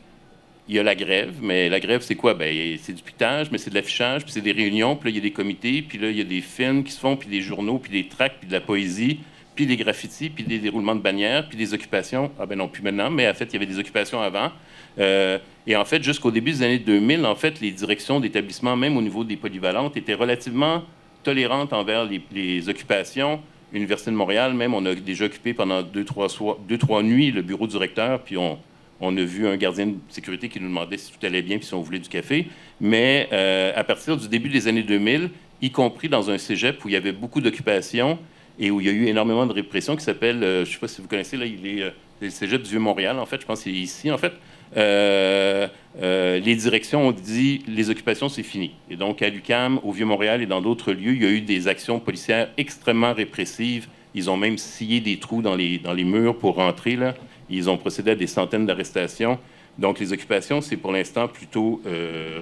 il y a la grève, mais la grève, c'est quoi? C'est du pitage, mais c'est de l'affichage, puis c'est des réunions, puis là, il y a des comités, puis là, il y a des films qui se font, puis des journaux, puis des tracts, puis de la poésie, puis des graffitis, puis des déroulements de bannières, puis des occupations. Ah ben non, plus maintenant, mais en fait, il y avait des occupations avant. Et en fait, jusqu'au début des années 2000, en fait, les directions d'établissements, même au niveau des polyvalentes, étaient relativement tolérantes envers les occupations. L'Université de Montréal, même, on a déjà occupé pendant 2-3 nuits le bureau du recteur, puis on a vu un gardien de sécurité qui nous demandait si tout allait bien, puis si on voulait du café. Mais à partir du début des années 2000, y compris dans un cégep où il y avait beaucoup d'occupations et où il y a eu énormément de répression, qui s'appelle, je ne sais pas si vous connaissez, là, il est le cégep du Vieux-Montréal, en fait, je pense qu'il est ici, en fait. Les directions ont dit les occupations, c'est fini. Et donc, à l'UQAM, au Vieux-Montréal et dans d'autres lieux, il y a eu des actions policières extrêmement répressives. Ils ont même scié des trous dans les murs pour rentrer, là. Ils ont procédé à des centaines d'arrestations. Donc, les occupations, c'est pour l'instant plutôt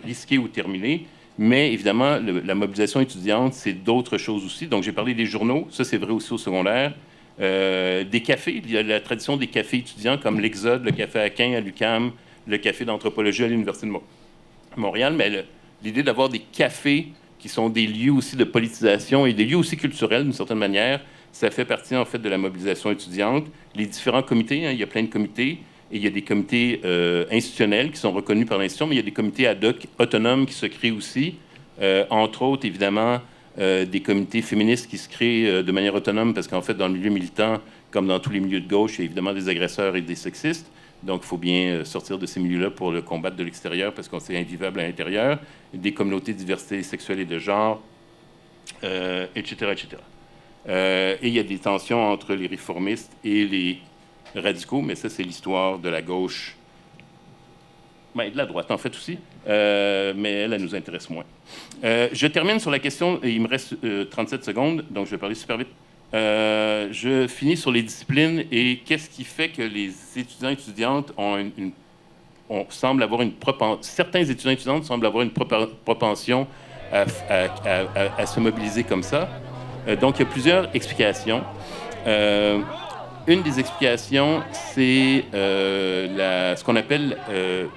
risqué ou terminé. Mais évidemment, la mobilisation étudiante, c'est d'autres choses aussi. Donc, j'ai parlé des journaux. Ça, c'est vrai aussi au secondaire. Des cafés. Il y a la tradition des cafés étudiants comme l'Exode, le café Aquin à l'UQAM, le café d'anthropologie à l'Université de Montréal. Mais l'idée d'avoir des cafés qui sont des lieux aussi de politisation et des lieux aussi culturels, d'une certaine manière, ça fait partie, en fait, de la mobilisation étudiante. Les différents comités, hein, il y a plein de comités. Et il y a des comités institutionnels qui sont reconnus par l'institution, mais il y a des comités ad hoc autonomes qui se créent aussi. Entre autres, évidemment, des comités féministes qui se créent de manière autonome parce qu'en fait, dans le milieu militant, comme dans tous les milieux de gauche, il y a évidemment des agresseurs et des sexistes. Donc, il faut bien sortir de ces milieux-là pour le combattre de l'extérieur parce qu'on c'est invivable à l'intérieur. Des communautés de diversité sexuelle et de genre, etc., etc. Et il y a des tensions entre les réformistes et les radicaux, mais ça, c'est l'histoire de la gauche, ben, de la droite, en fait, aussi. Mais elle nous intéresse moins. Je termine sur la question, il me reste 37 secondes, donc je vais parler super vite. Je finis sur les disciplines et qu'est-ce qui fait que les étudiants et étudiantes semblent avoir certains étudiants et étudiantes semblent avoir une propension à se mobiliser comme ça. Donc, il y a plusieurs explications. Une des explications, c'est ce qu'on appelle,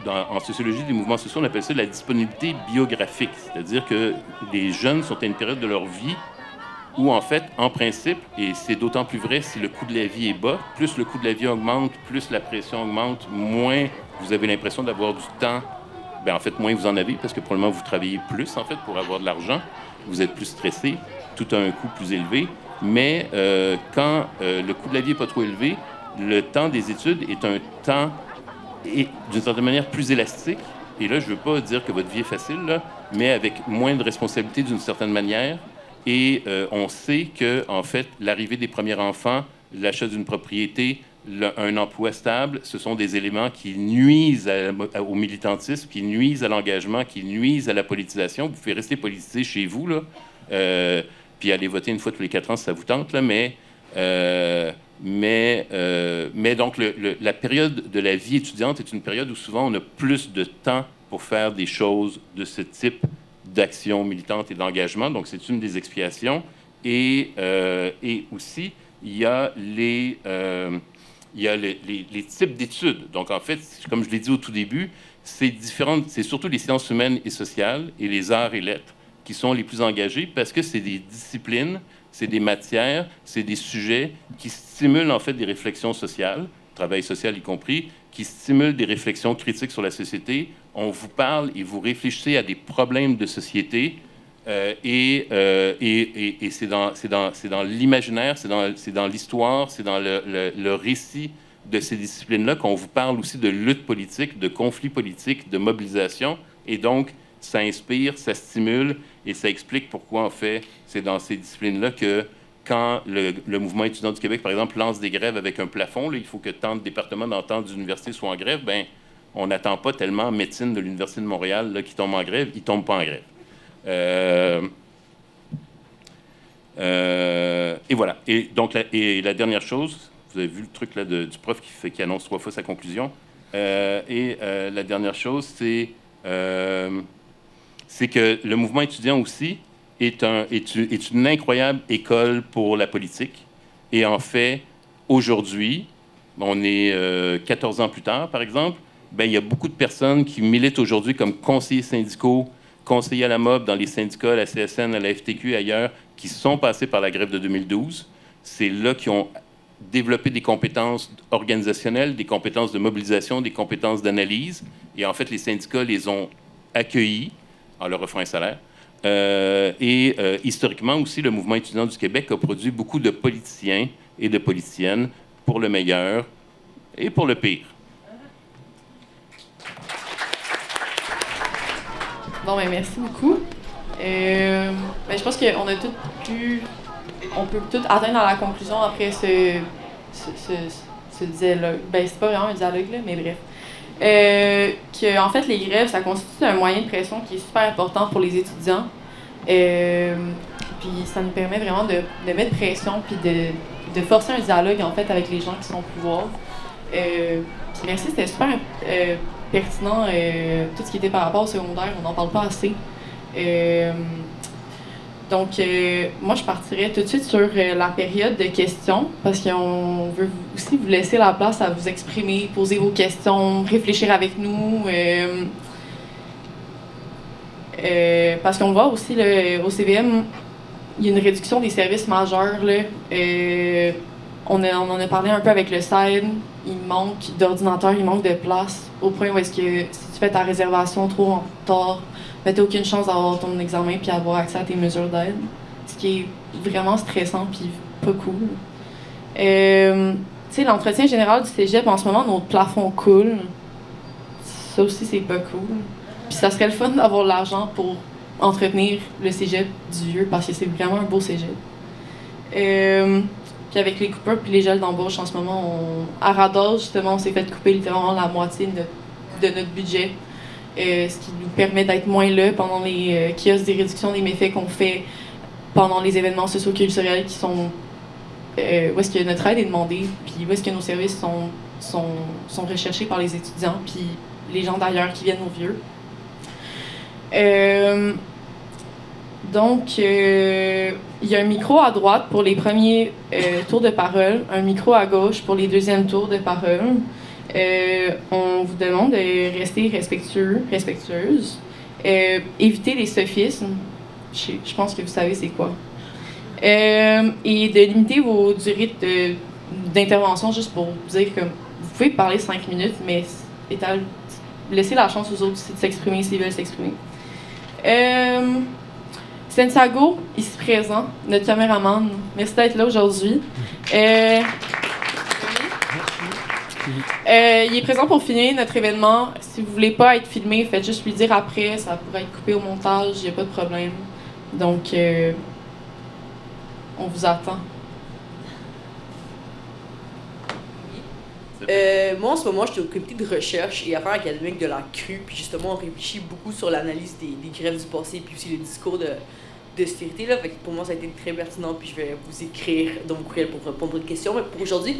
en sociologie des mouvements sociaux, on appelle ça la disponibilité biographique. C'est-à-dire que les jeunes sont à une période de leur vie où, en fait, en principe, et c'est d'autant plus vrai si le coût de la vie est bas, plus le coût de la vie augmente, plus la pression augmente, moins vous avez l'impression d'avoir du temps. Bien, en fait, moins vous en avez, parce que probablement vous travaillez plus, en fait, pour avoir de l'argent. Vous êtes plus stressé, tout a un coût plus élevé. Mais quand le coût de la vie n'est pas trop élevé, le temps des études est un temps, d'une certaine manière, plus élastique. Et là, je ne veux pas dire que votre vie est facile, là, mais avec moins de responsabilités d'une certaine manière. Et on sait que, en fait, l'arrivée des premiers enfants, l'achat d'une propriété, un emploi stable, ce sont des éléments qui nuisent au militantisme, qui nuisent à l'engagement, qui nuisent à la politisation. Vous pouvez rester politisé chez vous, là, puis aller voter une fois tous les 4 ans si ça vous tente, là, mais donc la période de la vie étudiante est une période où souvent on a plus de temps pour faire des choses de ce type d'action militante et d'engagement. Donc, c'est une des explications. Et aussi, il y a les types d'études. Donc, en fait, comme je l'ai dit au tout début, c'est surtout les sciences humaines et sociales et les arts et lettres qui sont les plus engagés parce que c'est des disciplines, c'est des matières, c'est des sujets qui stimulent, en fait, des réflexions sociales, travail social y compris, qui stimulent des réflexions critiques sur la société. On vous parle et vous réfléchissez à des problèmes de société et c'est dans l'imaginaire, c'est dans l'histoire, c'est dans le récit de ces disciplines-là qu'on vous parle aussi de lutte politique, de conflits politiques, de mobilisation. Et donc, ça inspire, ça stimule et ça explique pourquoi, en fait, c'est dans ces disciplines-là que quand le mouvement étudiant du Québec, par exemple, lance des grèves avec un plafond, là, il faut que tant de départements dans tant d'universités soient en grève, bien, on n'attend pas tellement médecine de l'Université de Montréal là, qui tombe en grève, ils ne tombent pas en grève. Et voilà. Et donc, la dernière chose, vous avez vu le truc là, du prof qui annonce 3 fois sa conclusion. La dernière chose, c'est que le mouvement étudiant aussi est une incroyable école pour la politique. Et en fait, aujourd'hui, on est 14 ans plus tard, par exemple, ben, il y a beaucoup de personnes qui militent aujourd'hui comme conseillers syndicaux, conseillers à la MOB dans les syndicats, à la CSN, à la FTQ et ailleurs, qui sont passés par la grève de 2012. C'est là qu'ils ont développé des compétences organisationnelles, des compétences de mobilisation, des compétences d'analyse. Et en fait, les syndicats les ont accueillis en leur offrant un salaire. Historiquement aussi, le mouvement étudiant du Québec a produit beaucoup de politiciens et de politiciennes pour le meilleur et pour le pire. Bon, ben merci beaucoup. Je pense qu'on a on peut tout atteindre dans la conclusion après ce dialogue. Ben, c'est pas vraiment un dialogue, là, mais bref. Que, en fait, les grèves, ça constitue un moyen de pression qui est super important pour les étudiants. Puis ça nous permet vraiment de mettre pression puis de forcer un dialogue, en fait, avec les gens qui sont au pouvoir. Merci, c'était super pertinent, tout ce qui était par rapport au secondaire, on n'en parle pas assez. Donc, moi, je partirais tout de suite sur la période de questions, parce qu'on veut aussi vous laisser la place à vous exprimer, poser vos questions, réfléchir avec nous. Parce qu'on voit aussi, au CVM, il y a une réduction des services majeurs, là, on en a parlé un peu avec le SAID, il manque d'ordinateurs, il manque de place, au point où est-ce que si tu fais ta réservation trop en retard, ben, t'as aucune chance d'avoir ton examen puis avoir accès à tes mesures d'aide, ce qui est vraiment stressant puis pas cool. Tu sais, l'entretien général du cégep, en ce moment, notre plafond coule. Ça aussi, c'est pas cool. Puis ça serait le fun d'avoir l'argent pour entretenir le cégep du vieux, parce que c'est vraiment un beau cégep. Puis avec les coupeurs puis les gels d'embauche, en ce moment, à Rados, justement, on s'est fait couper littéralement la moitié de notre budget, ce qui nous permet d'être moins là pendant les kiosques des réductions des méfaits qu'on fait pendant les événements socio-culturels qui sont où est-ce que notre aide est demandée, puis où est-ce que nos services sont recherchés par les étudiants, puis les gens d'ailleurs qui viennent au vieux. Donc, il y a un micro à droite pour les premiers tours de parole, un micro à gauche pour les deuxièmes tours de parole. On vous demande de rester respectueux, respectueuses, éviter les sophismes, je pense que vous savez c'est quoi, et de limiter vos durées d'intervention, juste pour vous dire que vous pouvez parler 5 minutes, mais laissez la chance aux autres aussi de s'exprimer s'ils veulent s'exprimer. Santiago, ici présent, notre caméraman, merci d'être là aujourd'hui. Il est présent pour filmer notre événement. Si vous voulez pas être filmé, faites juste lui dire après, ça pourrait être coupé au montage, il n'y a pas de problème. Donc, on vous attend. Moi, en ce moment, je suis au comité de recherche et affaires académiques de la CRU, puis justement, on réfléchit beaucoup sur l'analyse des grèves du passé, puis aussi le discours de sécurité, là. Fait que pour moi, ça a été très pertinent, puis je vais vous écrire dans vos courriels pour répondre à votre question. Mais pour aujourd'hui,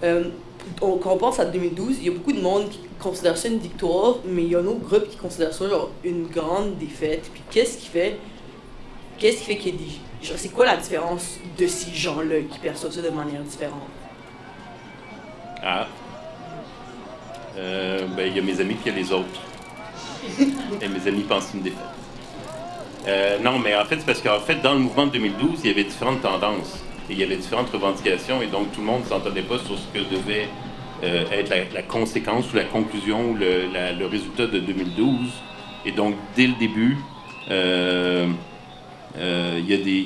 quand on pense à 2012, il y a beaucoup de monde qui considère ça une victoire, mais il y a un autre groupe qui considère ça genre une grande défaite. Puis qu'est-ce qui fait qu'il y a des... Genre, c'est quoi la différence de ces gens-là qui perçoivent ça de manière différente? Ben, il y a mes amis puis il y a les autres. Et mes amis pensent une défaite. Non, mais en fait, c'est parce qu'en fait, dans le mouvement de 2012, il y avait différentes tendances. Et il y avait différentes revendications. Et donc, tout le monde ne s'entendait pas sur ce que devait être la conséquence ou la conclusion ou le résultat de 2012. Et donc, dès le début, il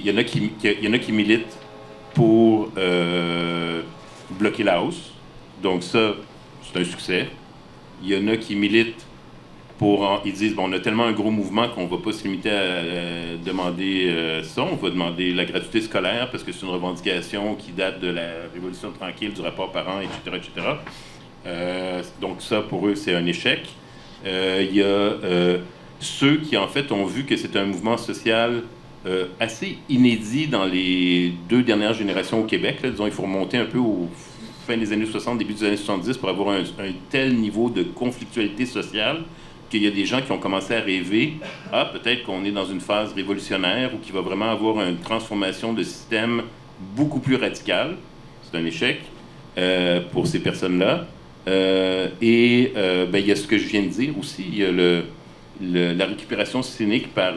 y en a qui militent pour bloquer la hausse. Donc ça, c'est un succès. Il y en a qui militent ils disent, bon, on a tellement un gros mouvement qu'on ne va pas se limiter à demander ça. On va demander la gratuité scolaire parce que c'est une revendication qui date de la Révolution tranquille, du rapport parent, etc., etc. Donc ça, pour eux, c'est un échec. Il y a ceux qui, en fait, ont vu que c'était un mouvement social assez inédit dans les 2 dernières générations au Québec. Là. Disons, il faut remonter un peu au fin des années 60, début des années 70 pour avoir un tel niveau de conflictualité sociale qu'il y a des gens qui ont commencé à rêver « Ah, peut-être qu'on est dans une phase révolutionnaire ou qu'il va vraiment avoir une transformation de système beaucoup plus radicale. » C'est un échec pour ces personnes-là. Ben, il y a ce que je viens de dire aussi. Il y a la récupération cynique par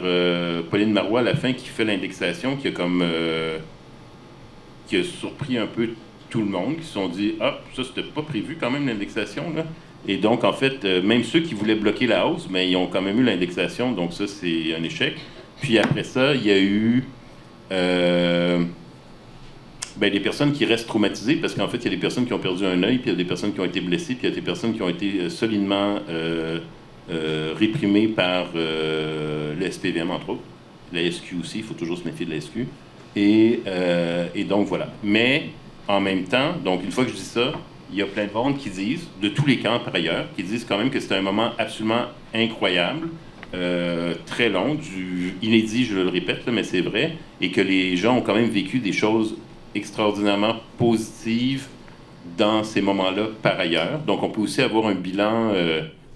Pauline Marois à la fin qui fait l'indexation, qui a surpris un peu tout le monde, qui se sont dit « Ah, ça, c'était pas prévu quand même, l'indexation, là. » Et donc, en fait, même ceux qui voulaient bloquer la hausse, mais ils ont quand même eu l'indexation, donc ça, c'est un échec. Puis après ça, il y a eu des personnes qui restent traumatisées, parce qu'en fait, il y a des personnes qui ont perdu un œil, puis il y a des personnes qui ont été blessées, puis il y a des personnes qui ont été solidement réprimées par le SPVM, entre autres. La SQ aussi, il faut toujours se méfier de la SQ. Et donc, voilà. Mais, en même temps, donc, une fois que je dis ça, il y a plein de monde qui disent, de tous les camps par ailleurs, qui disent quand même que c'est un moment absolument incroyable, très long, inédit, je le répète, là, mais c'est vrai, et que les gens ont quand même vécu des choses extraordinairement positives dans ces moments-là par ailleurs. Donc on peut aussi avoir un bilan,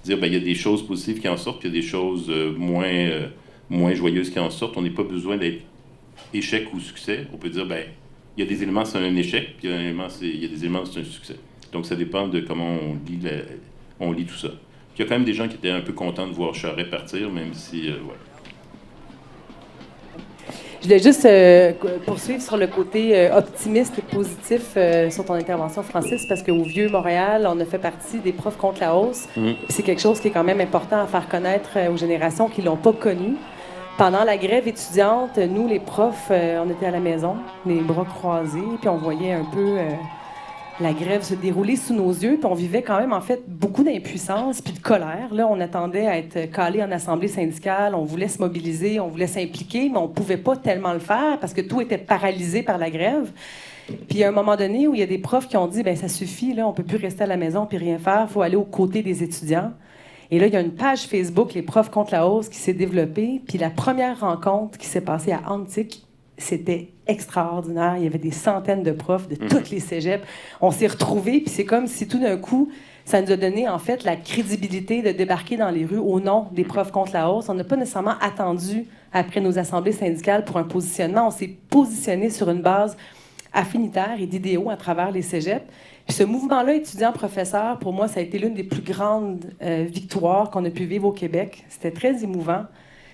dire il y a des choses positives qui en sortent, puis il y a des choses moins joyeuses qui en sortent. On n'a pas besoin d'être échec ou succès. On peut dire il y a des éléments c'est un échec, puis il y a des éléments c'est un succès. Donc, ça dépend de comment on lit tout ça. Puis, il y a quand même des gens qui étaient un peu contents de voir Charest partir, même si... voulais juste poursuivre sur le côté optimiste et positif sur ton intervention, Francis, parce qu'au Vieux-Montréal, on a fait partie des profs contre la hausse. C'est quelque chose qui est quand même important à faire connaître aux générations qui ne l'ont pas connu. Pendant la grève étudiante, nous, les profs, on était à la maison, les bras croisés, puis on voyait un peu la grève se dérouler sous nos yeux, puis on vivait quand même, en fait, beaucoup d'impuissance puis de colère. Là, on attendait à être calé en assemblée syndicale, on voulait se mobiliser, on voulait s'impliquer, mais on pouvait pas tellement le faire parce que tout était paralysé par la grève. Puis, à un moment donné où il y a des profs qui ont dit, bien, ça suffit, là, on peut plus rester à la maison puis rien faire, il faut aller aux côtés des étudiants. Et là, il y a une page Facebook, Les profs contre la hausse, qui s'est développée. Puis la première rencontre qui s'est passée à Antique, c'était extraordinaire. Il y avait des centaines de profs de toutes les cégeps. On s'est retrouvés, puis c'est comme si tout d'un coup, ça nous a donné, en fait, la crédibilité de débarquer dans les rues au nom des profs contre la hausse. On n'a pas nécessairement attendu après nos assemblées syndicales pour un positionnement. On s'est positionné sur une base affinitaire et d'idéaux à travers les cégeps. Puis ce mouvement-là, étudiant-professeur, pour moi, ça a été l'une des plus grandes victoires qu'on a pu vivre au Québec. C'était très émouvant.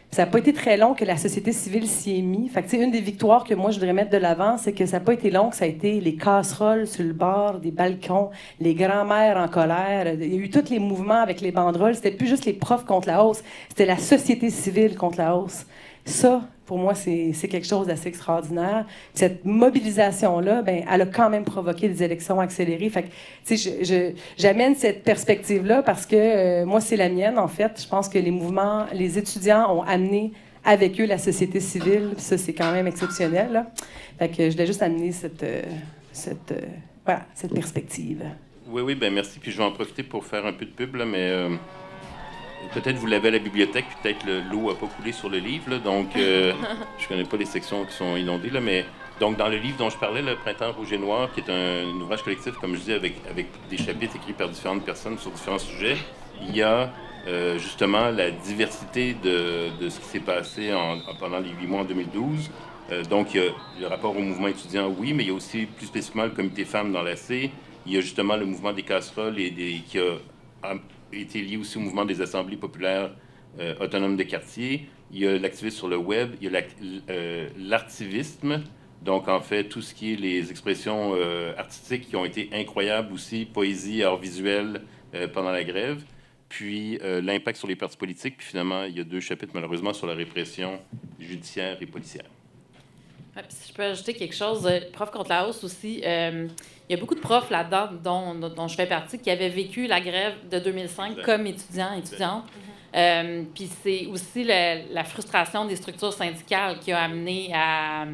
Puis ça n'a pas été très long que la société civile s'y est mise. Fait que, une des victoires que moi, je voudrais mettre de l'avant, c'est que ça n'a pas été long, que ça a été les casseroles sur le bord des balcons, les grands-mères en colère. Il y a eu tous les mouvements avec les banderoles. C'était plus juste les profs contre la hausse, c'était la société civile contre la hausse. Ça, pour moi, c'est quelque chose d'assez extraordinaire. Puis cette mobilisation-là, ben, elle a quand même provoqué des élections accélérées. Fait que, tu sais, j'amène cette perspective-là parce que moi, c'est la mienne, en fait. Je pense que les mouvements, les étudiants ont amené avec eux la société civile. Puis ça, c'est quand même exceptionnel, là. Fait que je voulais juste amener cette perspective. Oui, ben merci. Puis je vais en profiter pour faire un peu de pub, là, mais... peut-être vous l'avez à la bibliothèque, puis peut-être l'eau n'a pas coulé sur le livre, là, donc je connais pas les sections qui sont inondées, là, mais donc dans le livre dont je parlais, Le Printemps rouge et noir, qui est un ouvrage collectif, comme je dis, avec des chapitres écrits par différentes personnes sur différents sujets, il y a justement la diversité de ce qui s'est passé pendant les 8 mois en 2012. Donc il y a le rapport au mouvement étudiant, oui, mais il y a aussi plus spécifiquement le comité femmes dans l'AC, il y a justement le mouvement des casseroles qui a été lié aussi au mouvement des assemblées populaires autonomes de quartier. Il y a l'activisme sur le web, il y a l'artivisme, donc en fait tout ce qui est les expressions artistiques qui ont été incroyables aussi, poésie, art visuel pendant la grève, puis l'impact sur les partis politiques, puis finalement il y a 2 chapitres malheureusement sur la répression judiciaire et policière. Ouais, si je peux ajouter quelque chose, prof contre la hausse aussi, il y a beaucoup de profs là-dedans, dont je fais partie, qui avaient vécu la grève de 2005 comme étudiantes. Puis c'est aussi la frustration des structures syndicales qui a amené à...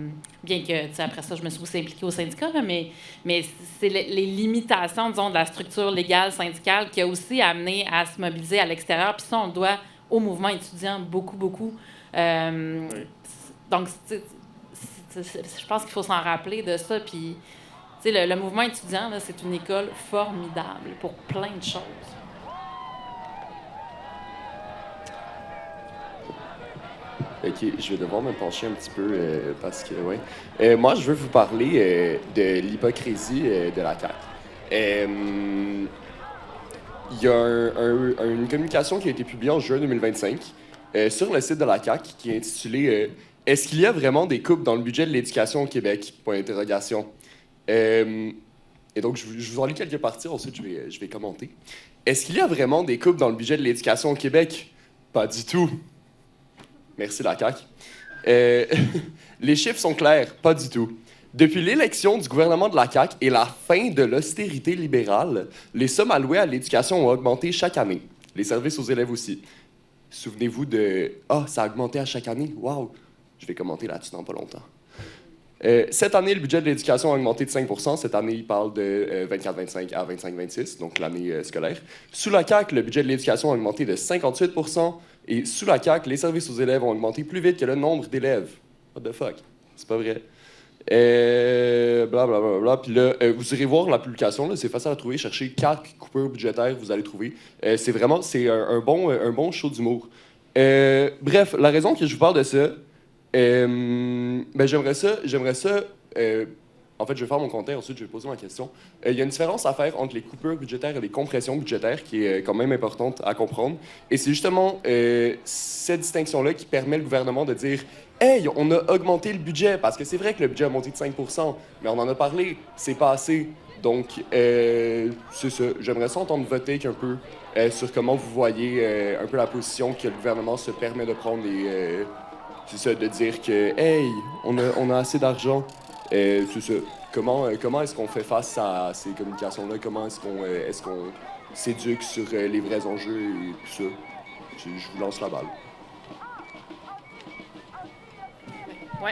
Bien que, après ça, je me suis aussi impliquée au syndicat, là, mais c'est les limitations, disons, de la structure légale syndicale qui a aussi amené à se mobiliser à l'extérieur. Puis ça, on le doit au mouvement étudiant beaucoup. Donc, je pense qu'il faut s'en rappeler de ça. Puis, le mouvement étudiant, là, c'est une école formidable pour plein de choses. OK, je vais devoir me pencher un petit peu parce que, ouais. Moi, je veux vous parler de l'hypocrisie de la CAQ. Il y a une communication qui a été publiée en juin 2025 sur le site de la CAQ qui est intitulée Est-ce qu'il y a vraiment des coupes dans le budget de l'éducation au Québec? Point d'interrogation. Et donc, je vous en lis quelques parties, ensuite je vais commenter. Est-ce qu'il y a vraiment des coupes dans le budget de l'éducation au Québec? Pas du tout. Merci, la CAQ. Les chiffres sont clairs, pas du tout. Depuis l'élection du gouvernement de la CAQ et la fin de l'austérité libérale, les sommes allouées à l'éducation ont augmenté chaque année. Les services aux élèves aussi. Souvenez-vous de « Ah, ça a augmenté à chaque année? Wow! » Je vais commenter là-dessus dans pas longtemps. Cette année, le budget de l'éducation a augmenté de 5 %. Cette année, il parle de 24-25 à 25-26, donc l'année scolaire. Sous la CAQ, le budget de l'éducation a augmenté de 58 %. Et sous la CAQ, les services aux élèves ont augmenté plus vite que le nombre d'élèves. What the fuck? C'est pas vrai. Blablabla. Puis là, vous irez voir la publication, là, c'est facile à trouver. Cherchez CAQ coupures budgétaires, vous allez trouver. C'est un bon show d'humour. Bref, la raison que je vous parle de ça, j'aimerais ça En fait, je vais faire mon commentaire, ensuite je vais poser ma question. Il y a une différence à faire entre les coupures budgétaires et les compressions budgétaires qui est quand même importante à comprendre. Et c'est justement cette distinction-là qui permet le gouvernement de dire « Hey, on a augmenté le budget », parce que c'est vrai que le budget a monté de 5 %, mais on en a parlé, c'est pas assez. Donc, c'est ça. J'aimerais ça entendre votre take un peu sur comment vous voyez un peu la position que le gouvernement se permet de prendre et c'est ça, de dire que « Hey, on a assez d'argent ». C'est ça. Comment est-ce qu'on fait face à ces communications-là? Comment est-ce qu'on s'éduque sur les vrais enjeux et tout ça? Je vous lance la balle. Oui.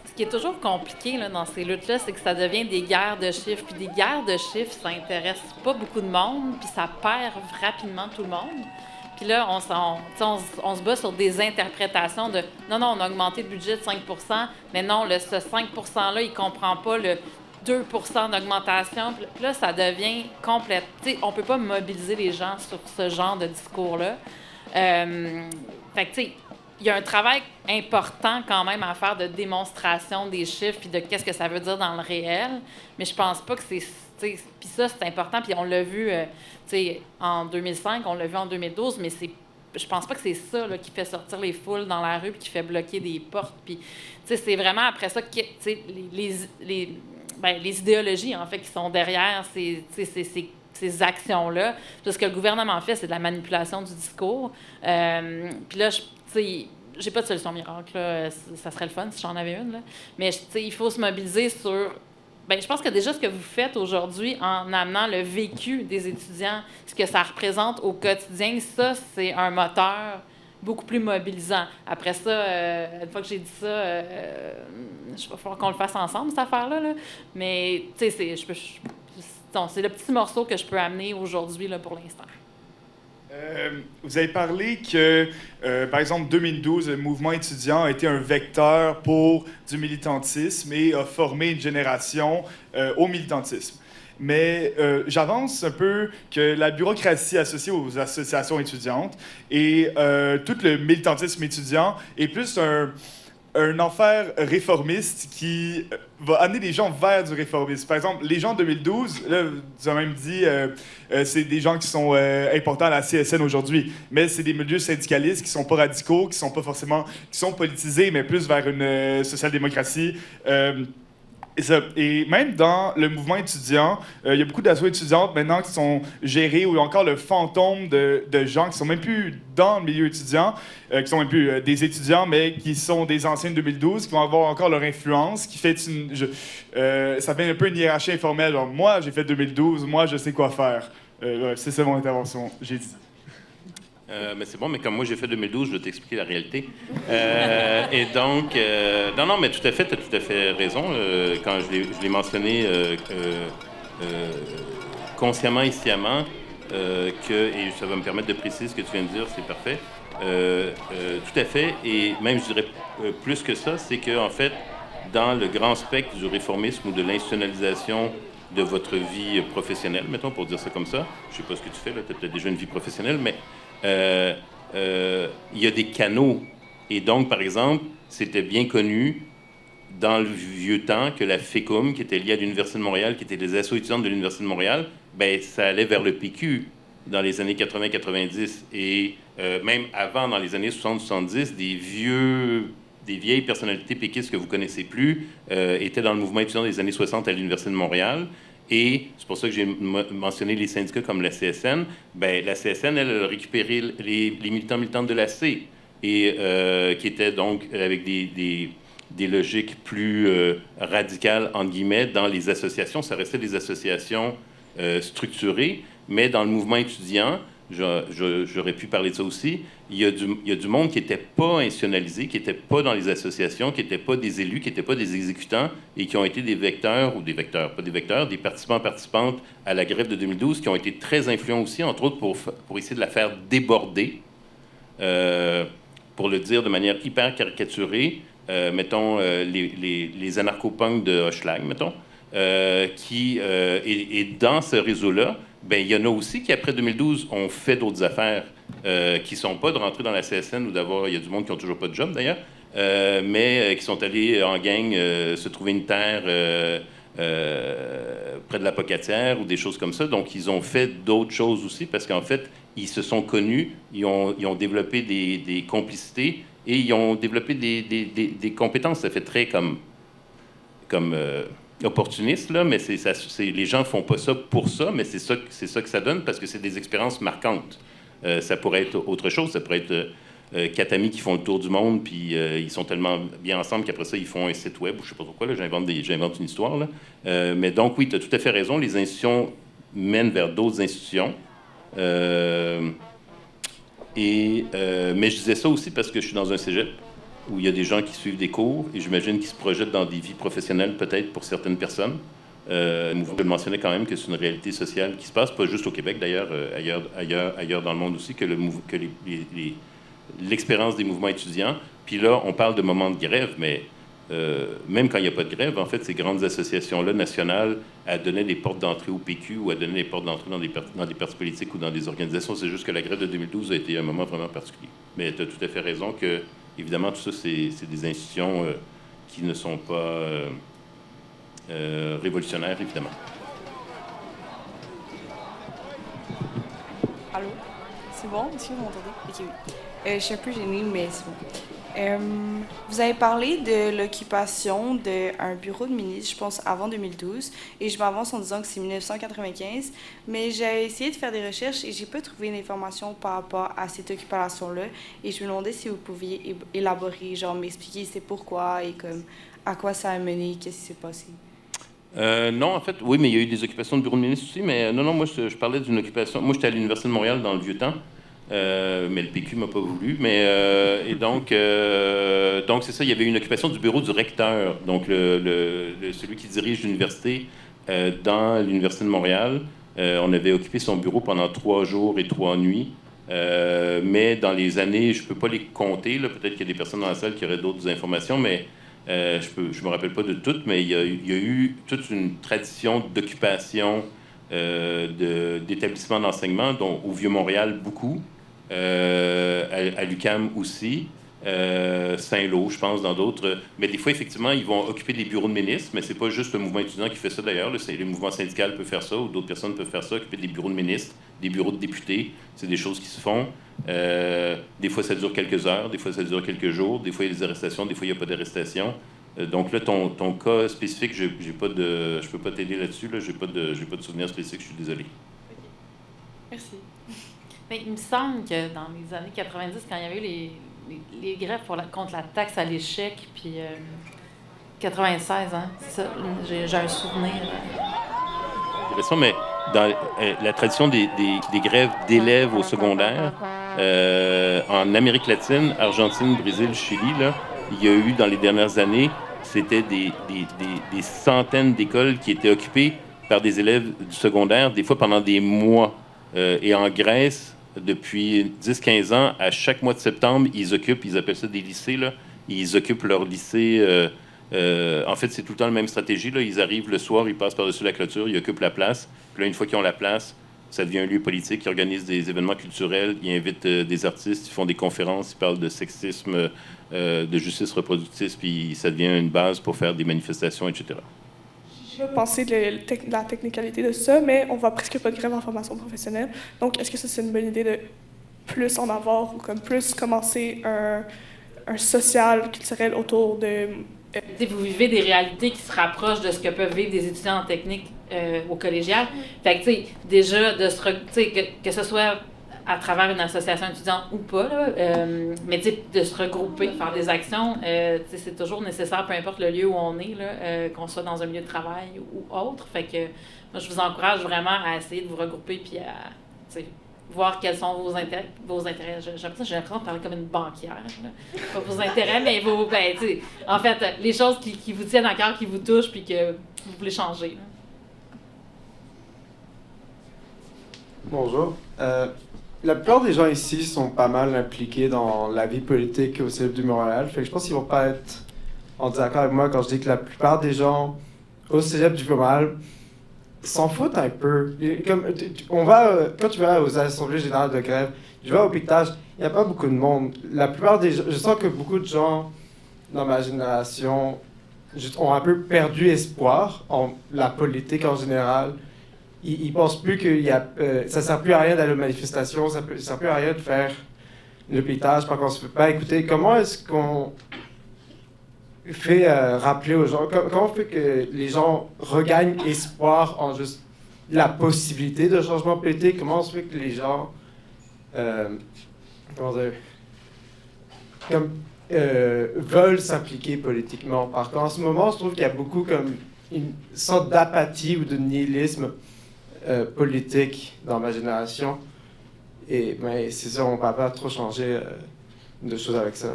Ce qui est toujours compliqué là, dans ces luttes-là, c'est que ça devient des guerres de chiffres. Puis des guerres de chiffres, ça intéresse pas beaucoup de monde, puis ça perd rapidement tout le monde. Puis là, on se bat sur des interprétations de « Non, on a augmenté le budget de 5 %, mais non, ce 5 %-là, il ne comprend pas le 2 % d'augmentation. » Puis là, ça devient complète. On ne peut pas mobiliser les gens sur ce genre de discours-là. Fait que, tu sais, il y a un travail important quand même à faire de démonstration des chiffres puis de qu'est-ce que ça veut dire dans le réel. Mais je pense pas que c'est... Puis ça, c'est important. Puis on l'a vu en 2005, on l'a vu en 2012, mais je pense pas que c'est ça là, qui fait sortir les foules dans la rue puis qui fait bloquer des portes. Puis c'est vraiment après ça que les idéologies, en fait, qui sont derrière ces actions-là. Ce que le gouvernement fait, c'est de la manipulation du discours. Puis là, j'ai pas de solution miracle. Là. Ça serait le fun si j'en avais une. Là. Mais il faut se mobiliser sur... je pense que déjà, ce que vous faites aujourd'hui en amenant le vécu des étudiants, ce que ça représente au quotidien, ça, c'est un moteur beaucoup plus mobilisant. Après ça, une fois que j'ai dit ça, il va falloir qu'on le fasse ensemble, cette affaire-là. Là. Mais, tu sais, c'est le petit morceau que je peux amener aujourd'hui là, pour l'instant. Vous avez parlé que, par exemple, 2012, le mouvement étudiant a été un vecteur pour du militantisme et a formé une génération au militantisme. Mais j'avance un peu que la bureaucratie associée aux associations étudiantes et tout le militantisme étudiant est plus un enfer réformiste qui va amener les gens vers du réformisme. Par exemple, les gens de 2012, là, vous avez même dit, c'est des gens qui sont importants à la CSN aujourd'hui, mais c'est des milieux syndicalistes qui sont pas radicaux, qui sont pas forcément, qui sont politisés, mais plus vers une social-démocratie. Et même dans le mouvement étudiant, il y a beaucoup d'associations étudiantes maintenant qui sont gérées, ou il y a encore le fantôme de gens qui sont même plus dans le milieu étudiant, qui sont même plus des étudiants, mais qui sont des anciens de 2012, qui vont avoir encore leur influence, qui fait ça fait un peu une hiérarchie informelle. Genre, moi, j'ai fait 2012, moi, je sais quoi faire. C'est ça mon intervention, j'ai dit. Mais c'est bon, mais comme moi j'ai fait 2012, je vais t'expliquer la réalité. Et donc, non, mais tout à fait, tu as tout à fait raison. Quand je l'ai mentionné consciemment et sciemment, et ça va me permettre de préciser ce que tu viens de dire, c'est parfait. Tout à fait, et même je dirais plus que ça, c'est qu'en fait, dans le grand spectre du réformisme ou de l'institutionnalisation de votre vie professionnelle, mettons, pour dire ça comme ça, je sais pas ce que tu fais, là, tu as peut-être déjà une vie professionnelle, mais il y a des canaux. Et donc, par exemple, c'était bien connu dans le vieux temps que la FECUM, qui était liée à l'Université de Montréal, qui était les assos étudiantes de l'Université de Montréal, ben ça allait vers le PQ dans les années 80-90. Et même avant, dans les années 60-70, des vieilles personnalités péquistes que vous connaissez plus étaient dans le mouvement étudiant des années 60 à l'Université de Montréal. Et c'est pour ça que j'ai mentionné les syndicats comme la CSN. Ben, la CSN, elle a récupéré les militantes de l'AC, et qui étaient donc avec des logiques plus radicales, entre guillemets, dans les associations. Ça restait des associations structurées, mais dans le mouvement étudiant, j'aurais pu parler de ça aussi, il y a du monde qui n'était pas institutionnalisé, qui n'était pas dans les associations, qui n'était pas des élus, qui n'étaient pas des exécutants, et qui ont été des participants-participantes à la grève de 2012, qui ont été très influents aussi, entre autres pour essayer de la faire déborder, pour le dire de manière hyper caricaturée, mettons, les anarcho-punks de Hochelag, mettons, et dans ce réseau-là, ben, il y en a aussi qui, après 2012, ont fait d'autres affaires qui ne sont pas de rentrer dans la CSN ou d'avoir... Il y a du monde qui n'ont toujours pas de job, d'ailleurs, mais qui sont allés en gang se trouver une terre près de la Pocatière ou des choses comme ça. Donc, ils ont fait d'autres choses aussi parce qu'en fait, ils se sont connus, ils ont développé des complicités et ils ont développé des compétences. Ça fait très comme opportuniste, là, mais les gens font pas ça pour ça, mais c'est ça que ça donne parce que c'est des expériences marquantes. Ça pourrait être autre chose, ça pourrait être 4 amis qui font le tour du monde, puis ils sont tellement bien ensemble qu'après ça, ils font un site web, ou je sais pas trop quoi, là, j'invente une histoire. Là. Mais donc, oui, tu as tout à fait raison, les institutions mènent vers d'autres institutions. Mais je disais ça aussi parce que je suis dans un cégep où il y a des gens qui suivent des cours et j'imagine qu'ils se projettent dans des vies professionnelles peut-être pour certaines personnes. Vous pouvez le mentionner quand même que c'est une réalité sociale qui se passe, pas juste au Québec d'ailleurs, ailleurs dans le monde aussi, que l'expérience des mouvements étudiants. Puis là, on parle de moments de grève, mais même quand il n'y a pas de grève, en fait, ces grandes associations-là nationales, elles donnaient des portes d'entrée au PQ ou elles donnaient des portes d'entrée dans des partis politiques ou dans des organisations. C'est juste que la grève de 2012 a été un moment vraiment particulier. Mais tu as tout à fait raison que, évidemment, tout ça, c'est des institutions qui ne sont pas révolutionnaires, évidemment. Allô? C'est bon? Est-ce que vous m'entendez? OK, oui. Je suis un peu gênée, mais c'est bon. Vous avez parlé de l'occupation d'un bureau de ministre, je pense, avant 2012, et je m'avance en disant que c'est 1995, mais j'ai essayé de faire des recherches et j'ai pas trouvé d'informations par rapport à cette occupation-là, et je me demandais si vous pouviez élaborer, genre m'expliquer c'est pourquoi et comme à quoi ça a mené, qu'est-ce qui s'est passé. Non, en fait, oui, mais il y a eu des occupations de bureau de ministre aussi, mais non, moi, je parlais d'une occupation. Moi, j'étais à l'Université de Montréal dans le Vieux-Temps, mais le PQ m'a pas voulu. Et donc c'est ça, il y avait une occupation du bureau du recteur, donc celui qui dirige l'université dans l'Université de Montréal. On avait occupé son bureau pendant 3 jours et 3 nuits. Mais dans les années, je peux pas les compter, là, peut-être qu'il y a des personnes dans la salle qui auraient d'autres informations, mais je me rappelle pas de toutes, mais il y a eu toute une tradition d'occupation d'établissements d'enseignement, dont au Vieux-Montréal beaucoup, à l'UQAM aussi, Saint-Lô, je pense, dans d'autres. Mais des fois, effectivement, ils vont occuper des bureaux de ministres, mais c'est pas juste le mouvement étudiant qui fait ça d'ailleurs. Les mouvements syndicaux peuvent faire ça, ou d'autres personnes peuvent faire ça, occuper des bureaux de ministres, des bureaux de députés. C'est des choses qui se font. Des fois, ça dure quelques heures, des fois, ça dure quelques jours, des fois, il y a des arrestations, des fois, il n'y a pas d'arrestation. Donc là, ton cas spécifique, je peux pas t'aider là-dessus. Là, j'ai pas de souvenir spécifique, je suis désolé. Merci. Mais il me semble que dans les années 90, quand il y avait eu les grèves contre la taxe à l'échec, puis 96, hein, c'est ça, j'ai un souvenir. Intéressant, mais dans la tradition des grèves d'élèves au secondaire, en Amérique latine, Argentine, Brésil, Chili, là, il y a eu dans les dernières années, c'était des centaines d'écoles qui étaient occupées par des élèves du secondaire, des fois pendant des mois. Et en Grèce, depuis 10-15 ans, à chaque mois de septembre, ils appellent ça des lycées, là, ils occupent leur lycée. En fait, c'est tout le temps la même stratégie. Là. Ils arrivent le soir, ils passent par-dessus la clôture, ils occupent la place. Puis là, une fois qu'ils ont la place, ça devient un lieu politique. Ils organisent des événements culturels, ils invitent des artistes, ils font des conférences, ils parlent de sexisme, de justice reproductive, puis ça devient une base pour faire des manifestations, etc. Je vais penser de la technicalité de ça, mais on voit presque pas de grève en formation professionnelle. Donc, est-ce que ça, c'est une bonne idée de plus en avoir ou comme plus commencer un social, culturel autour de... Vous vivez des réalités qui se rapprochent de ce que peuvent vivre des étudiants en technique au collégial. Fait que, tu sais, déjà, que ce soit à travers une association étudiante ou pas, là, mais de se regrouper, faire des actions, c'est toujours nécessaire, peu importe le lieu où on est, là, qu'on soit dans un milieu de travail ou autre. Fait que moi, je vous encourage vraiment à essayer de vous regrouper puis à voir quels sont vos intérêts. J'ai l'impression de parler comme une banquière. Là. Pas vos intérêts, mais en fait, les choses qui vous tiennent à cœur, qui vous touchent puis que vous voulez changer. Là. Bonjour. La plupart des gens ici sont pas mal impliqués dans la vie politique au Cégep du Montréal. Fait que je pense qu'ils vont pas être en désaccord avec moi quand je dis que la plupart des gens au Cégep du Montréal s'en foutent un peu. Comme, quand tu vas aux assemblées générales de grève, tu vas au piquetage, il n'y a pas beaucoup de monde. La plupart des gens, je sens que beaucoup de gens dans ma génération, ont un peu perdu espoir en la politique en général. Ils pensent plus que ça sert plus à rien d'aller aux manifestations, ça sert plus à rien de faire le pétage parce qu'on se fait pas écouter. Comment est-ce qu'on fait rappeler aux gens, comment on fait que les gens regagnent espoir en juste la possibilité de changement politique? Comment on se fait que les gens veulent s'impliquer politiquement? Parce qu'en ce moment, je trouve qu'il y a beaucoup comme une sorte d'apathie ou de nihilisme politique dans ma génération. Et mais c'est ça, on ne peut pas trop changer de choses avec ça.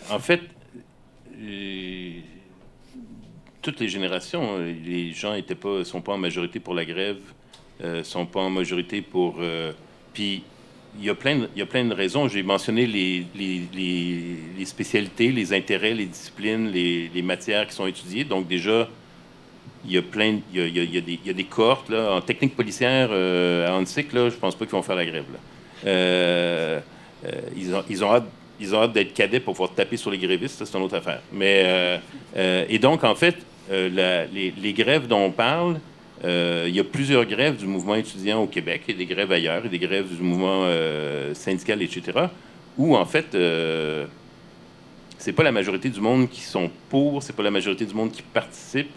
En fait, toutes les générations, les gens sont pas en majorité pour la grève, sont pas en majorité pour... Puis, il y a plein de raisons. J'ai mentionné les spécialités, les intérêts, les disciplines, les matières qui sont étudiées. Donc, déjà, il y a des cohortes. Là, en technique policière, à ANSIC, là, je pense pas qu'ils vont faire la grève. Là. Ils ont hâte d'être cadets pour pouvoir taper sur les grévistes, ça, c'est une autre affaire. Et donc, en fait, les grèves dont on parle, il y a plusieurs grèves du mouvement étudiant au Québec, et des grèves ailleurs, et des grèves du mouvement syndical, etc., où, en fait, c'est pas la majorité du monde qui sont pour, c'est pas la majorité du monde qui participe.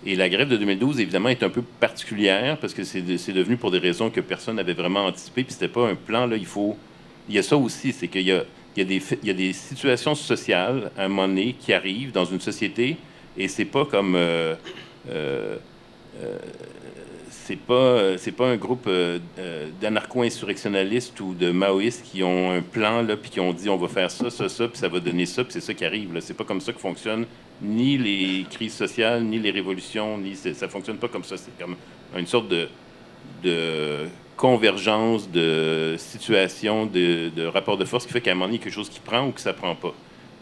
Et la grève de 2012, évidemment, est un peu particulière, parce que c'est devenu pour des raisons que personne n'avait vraiment anticipées, puis c'était pas un plan, là, il y a ça aussi, c'est qu'il y a des situations sociales, à un moment donné, qui arrivent dans une société, et c'est pas comme... c'est pas un groupe d'anarcho-insurrectionnalistes ou de maoïstes qui ont un plan, là, puis qui ont dit on va faire ça, ça, ça, puis ça va donner ça, puis c'est ça qui arrive. Là. C'est pas comme ça que fonctionnent ni les crises sociales, ni les révolutions, ça fonctionne pas comme ça. C'est comme une sorte de convergence de situations, de rapports de force qui fait qu'à un moment donné, il y a quelque chose qui prend ou que ça prend pas.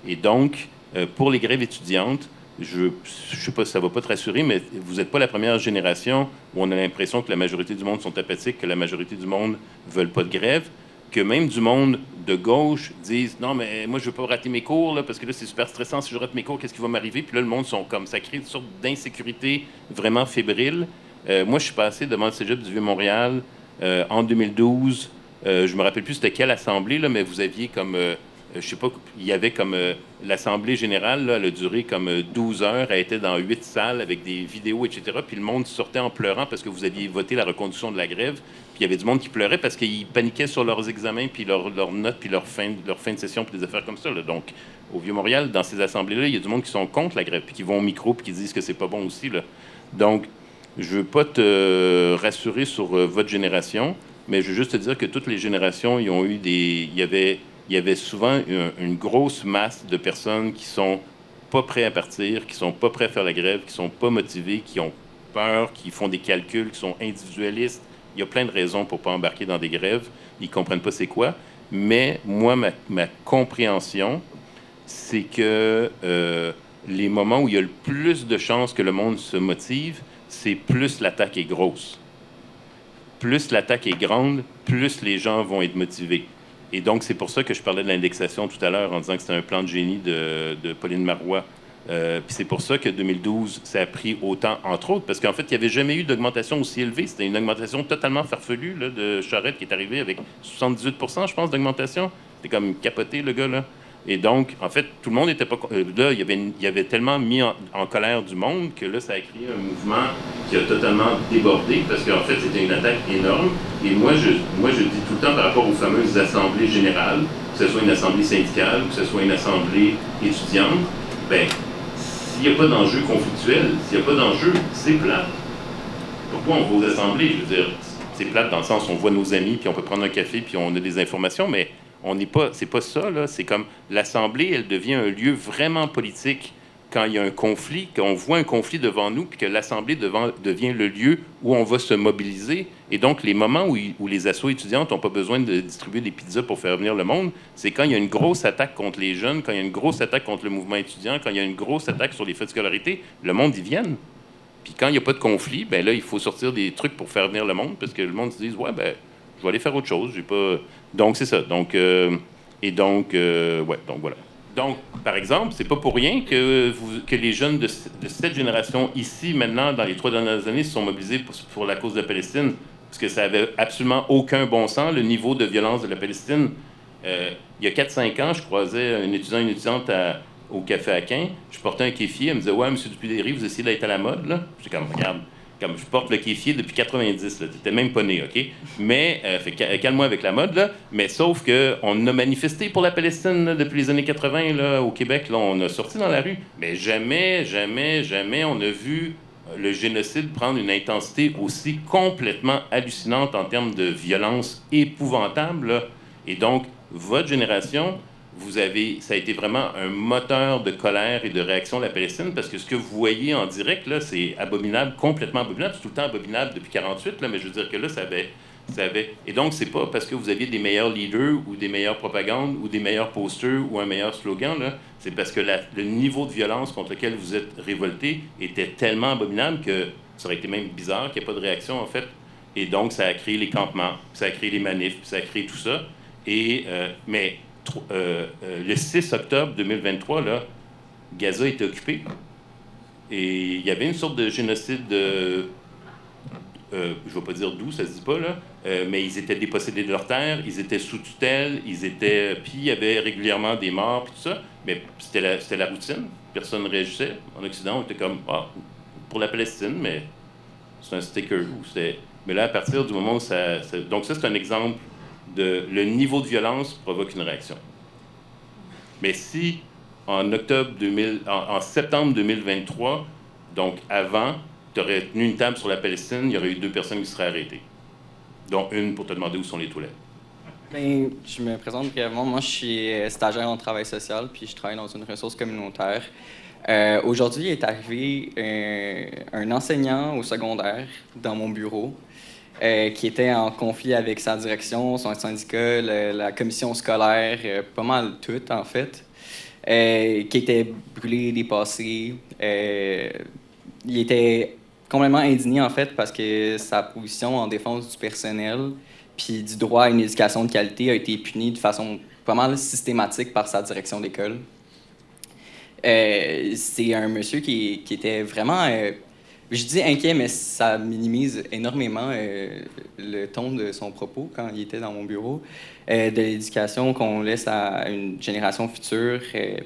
Et donc, pour les grèves étudiantes, je sais pas si ça va pas te rassurer, mais vous n'êtes pas la première génération où on a l'impression que la majorité du monde sont apathiques, que la majorité du monde ne veulent pas de grève, que même du monde de gauche disent « Non, mais moi, je veux pas rater mes cours, là, parce que là, c'est super stressant. Si je rate mes cours, qu'est-ce qui va m'arriver? » Puis là, le monde sont comme... Ça crée une sorte d'insécurité vraiment fébrile. Moi, je suis passé devant le cégep du Vieux-Montréal en 2012. Je me rappelle plus c'était quelle assemblée, là, mais vous aviez comme... je sais pas, il y avait comme l'Assemblée générale, là, elle a duré comme 12 heures, elle était dans 8 salles avec des vidéos, etc. Puis le monde sortait en pleurant parce que vous aviez voté la reconduction de la grève. Puis il y avait du monde qui pleurait parce qu'ils paniquaient sur leurs examens, puis leurs notes, puis leur fin de session, puis des affaires comme ça. Là. Donc, au Vieux-Montréal, dans ces assemblées-là, il y a du monde qui sont contre la grève, puis qui vont au micro, puis qui disent que c'est pas bon aussi. Là. Donc, je veux pas te rassurer sur votre génération, mais je veux juste te dire que toutes les générations, ils ont eu il y avait souvent une grosse masse de personnes qui sont pas prêts à partir, qui sont pas prêts à faire la grève, qui sont pas motivés, qui ont peur, qui font des calculs, qui sont individualistes. Il y a plein de raisons pour pas embarquer dans des grèves. Ils comprennent pas c'est quoi. Mais moi, ma compréhension, c'est que les moments où il y a le plus de chances que le monde se motive, c'est plus l'attaque est grosse. Plus l'attaque est grande, plus les gens vont être motivés. Et donc, c'est pour ça que je parlais de l'indexation tout à l'heure en disant que c'était un plan de génie de Pauline Marois. Puis c'est pour ça que 2012, ça a pris autant, entre autres, parce qu'en fait, il n'y avait jamais eu d'augmentation aussi élevée. C'était une augmentation totalement farfelue là, de Charette qui est arrivée avec 78 %, je pense, d'augmentation. C'était comme capoté, le gars, là. Et donc, en fait, tout le monde n'était pas... là, il y avait tellement mis en colère du monde que là, ça a créé un mouvement qui a totalement débordé parce qu'en fait, c'était une attaque énorme. Et moi, je dis tout le temps par rapport aux fameuses assemblées générales, que ce soit une assemblée syndicale, que ce soit une assemblée étudiante, bien, s'il n'y a pas d'enjeu conflictuel, s'il n'y a pas d'enjeu, c'est plate. Pourquoi on va aux assemblées? Je veux dire, c'est plate dans le sens où on voit nos amis, puis on peut prendre un café, puis on a des informations, mais... c'est pas ça, là. C'est comme l'Assemblée, elle devient un lieu vraiment politique quand il y a un conflit, qu'on voit un conflit devant nous, puis que l'Assemblée devient le lieu où on va se mobiliser. Et donc, les moments où les assos étudiantes n'ont pas besoin de distribuer des pizzas pour faire venir le monde, c'est quand il y a une grosse attaque contre les jeunes, quand il y a une grosse attaque contre le mouvement étudiant, quand il y a une grosse attaque sur les frais de scolarité, le monde y vient. Puis quand il n'y a pas de conflit, ben là, il faut sortir des trucs pour faire venir le monde, parce que le monde se dit « Ouais, ben vais aller faire autre chose. J'ai pas... Donc, c'est ça. Donc, ouais, donc voilà. Donc, par exemple, c'est pas pour rien que les jeunes de cette génération ici, maintenant, dans les 3 dernières années, se sont mobilisés pour la cause de la Palestine, parce que ça avait absolument aucun bon sens, le niveau de violence de la Palestine. Il y a 4-5 ans, je croisais un étudiant et une étudiante au Café Aquin. Je portais un kéfier. Elle me disait « Ouais, M. Dupuis-Déry, vous essayez d'être à la mode, là? » J'étais comme « Regarde, comme je porte le kéfier depuis 90, là. T'étais même pas né, OK? Mais, calme-moi avec la mode, là. Mais sauf qu'on a manifesté pour la Palestine là, depuis les années 80, là, au Québec. Là, on a sorti dans la rue. Mais jamais, jamais, jamais on a vu le génocide prendre une intensité aussi complètement hallucinante en termes de violence épouvantable, là. Et donc, votre génération, ça a été vraiment un moteur de colère et de réaction de la Palestine, parce que ce que vous voyez en direct, là, c'est abominable, complètement abominable. C'est tout le temps abominable depuis 48, là, mais je veux dire que là, ça avait... Et donc, c'est pas parce que vous aviez des meilleurs leaders ou des meilleures propagandes ou des meilleurs posters ou un meilleur slogan, là. C'est parce que le niveau de violence contre lequel vous êtes révolté était tellement abominable que ça aurait été même bizarre qu'il n'y ait pas de réaction, en fait. Et donc, ça a créé les campements, ça a créé les manifs, ça a créé tout ça. Et, mais le 6 octobre 2023, là, Gaza était occupé. Et il y avait une sorte de génocide, je ne vais pas dire d'où, ça se dit pas, là, mais ils étaient dépossédés de leurs terres, ils étaient sous tutelle, puis il y avait régulièrement des morts, puis tout ça. Mais c'était la routine. Personne ne réagissait. En Occident, on était comme, pour la Palestine, mais c'est un sticker. Mais là, à partir du moment où donc ça, c'est un exemple de le niveau de violence provoque une réaction. Mais si en septembre 2023, donc avant, tu aurais tenu une table sur la Palestine, il y aurait eu 2 personnes qui seraient arrêtées, dont une pour te demander où sont les toilettes. Bien, je me présente brièvement. Moi, je suis stagiaire en travail social, puis je travaille dans une ressource communautaire. Aujourd'hui, il est arrivé un enseignant au secondaire dans mon bureau, qui était en conflit avec sa direction, son syndicat, la commission scolaire, pas mal tout, en fait, qui était brûlé, dépassé. Il était complètement indigné, en fait, parce que sa position en défense du personnel puis du droit à une éducation de qualité a été punie de façon pas mal systématique par sa direction d'école. C'est un monsieur qui était vraiment... je dis inquiet, mais ça minimise énormément le ton de son propos quand il était dans mon bureau, de l'éducation qu'on laisse à une génération future.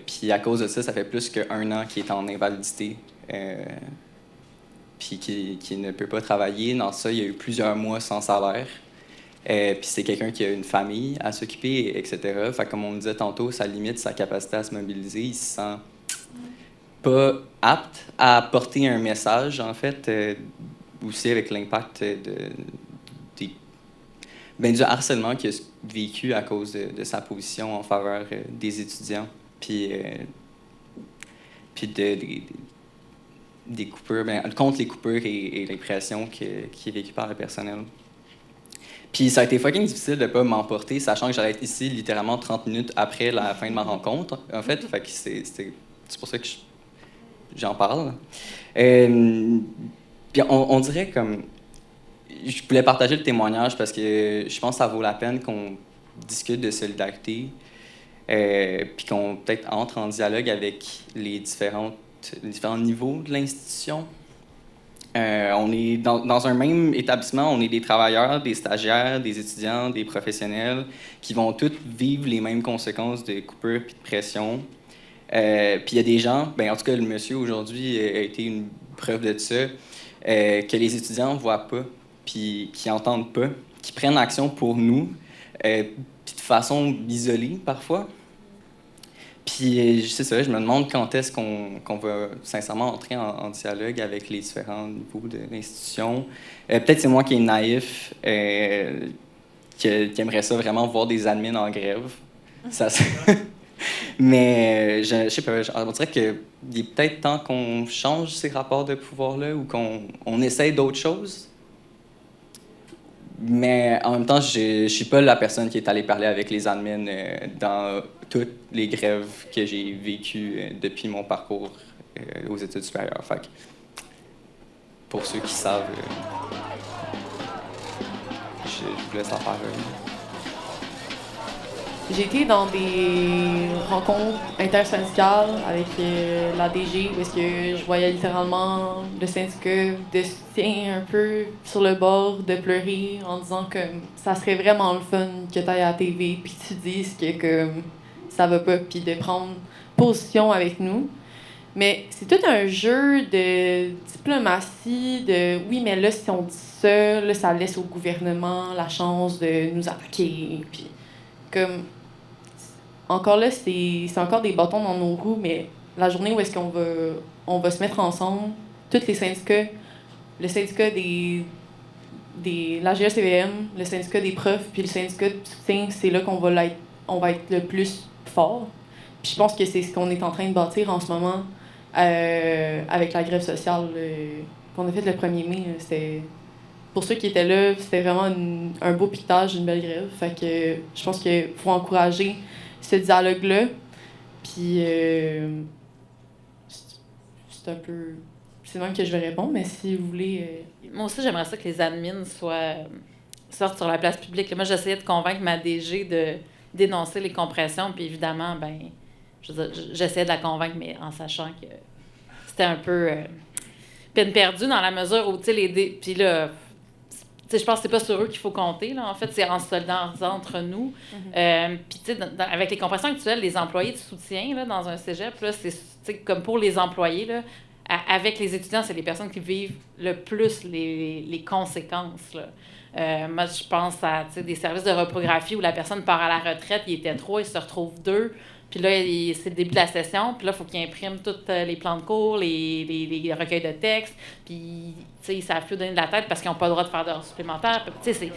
Puis à cause de ça, ça fait plus qu'1 an qu'il est en invalidité, puis qu'il ne peut pas travailler. Dans ça, il y a eu plusieurs mois sans salaire. Puis c'est quelqu'un qui a une famille à s'occuper, etc. Fait comme on le disait tantôt, ça limite sa capacité à se mobiliser. Il se sent pas apte à porter un message, en fait, aussi avec l'impact du harcèlement qu'il a vécu à cause de sa position en faveur des étudiants, puis des coupures, contre les coupures et l'impression qui est vécue par le personnel. Puis ça a été fucking difficile de pas m'emporter, sachant que j'allais être ici littéralement 30 minutes après la fin de ma rencontre, en fait. Fait que c'est pour ça que j'en parle. Puis on dirait comme... Je voulais partager le témoignage parce que je pense que ça vaut la peine qu'on discute de solidarité, puis qu'on peut-être entre en dialogue avec les différents niveaux de l'institution. On est dans un même établissement, on est des travailleurs, des stagiaires, des étudiants, des professionnels qui vont tous vivre les mêmes conséquences de coupures et de pression. Puis il y a des gens, en tout cas le monsieur aujourd'hui a été une preuve de ça, que les étudiants ne voient pas, puis qui n'entendent pas, qui prennent action pour nous, puis de façon isolée parfois. Puis c'est ça, je me demande quand est-ce qu'on va sincèrement entrer en dialogue avec les différents niveaux de l'institution. Peut-être c'est moi qui est naïf, qui aimerait ça vraiment voir des admins en grève. Ça, mais je sais pas, on dirait qu'il est peut-être temps qu'on change ces rapports de pouvoir-là ou qu'on essaye d'autres choses. Mais en même temps, je suis pas la personne qui est allée parler avec les admins dans toutes les grèves que j'ai vécues depuis mon parcours aux études supérieures. Fait que, pour ceux qui savent, je vous laisse en faire J'ai été dans des rencontres intersyndicales avec l'ADG où est-ce que je voyais littéralement le syndicat de soutien un peu sur le bord de pleurer en disant que ça serait vraiment le fun que tu ailles à la TV puis que tu dises que ça va pas puis de prendre position avec nous. Mais c'est tout un jeu de diplomatie, de oui, mais là, si on dit ça, là, ça laisse au gouvernement la chance de nous attaquer. Puis, comme, encore là, c'est encore des bâtons dans nos roues, mais la journée où est-ce qu'on va se mettre ensemble, tous les syndicats, le syndicat l'AGA-CVM, le syndicat des profs, puis le syndicat de soutien, c'est là qu'on va être le plus fort. Puis je pense que c'est ce qu'on est en train de bâtir en ce moment. Avec la grève sociale qu'on a faite le 1er mai, pour ceux qui étaient là, c'était vraiment un beau piquetage, une belle grève. Fait que je pense qu'il faut encourager ce dialogue-là. Puis c'est un peu... C'est même que je vais répondre, mais si vous voulez... Moi aussi, j'aimerais ça que les admins sortent sur la place publique. Moi, j'essayais de convaincre ma DG de dénoncer les compressions, puis évidemment, j'essayais de la convaincre, mais en sachant que c'était un peu peine perdue dans la mesure où, tu sais, puis là, je pense que c'est pas sur eux qu'il faut compter, là. En fait, c'est en se solidarisant entre nous. Puis, tu sais, avec les compressions actuelles, les employés de soutien, là, dans un cégep, là, c'est comme pour les employés, là, avec les étudiants, c'est les personnes qui vivent le plus les conséquences, là. Moi, je pense à des services de reprographie où la personne part à la retraite, il était 3, il se retrouve 2. Puis là, c'est le début de la session. Puis là, il faut qu'ils impriment tous les plans de cours, les recueils de textes. Puis, tu sais, ils savent plus donner de la tête parce qu'ils n'ont pas le droit de faire d'heures supplémentaires. Puis, tu sais,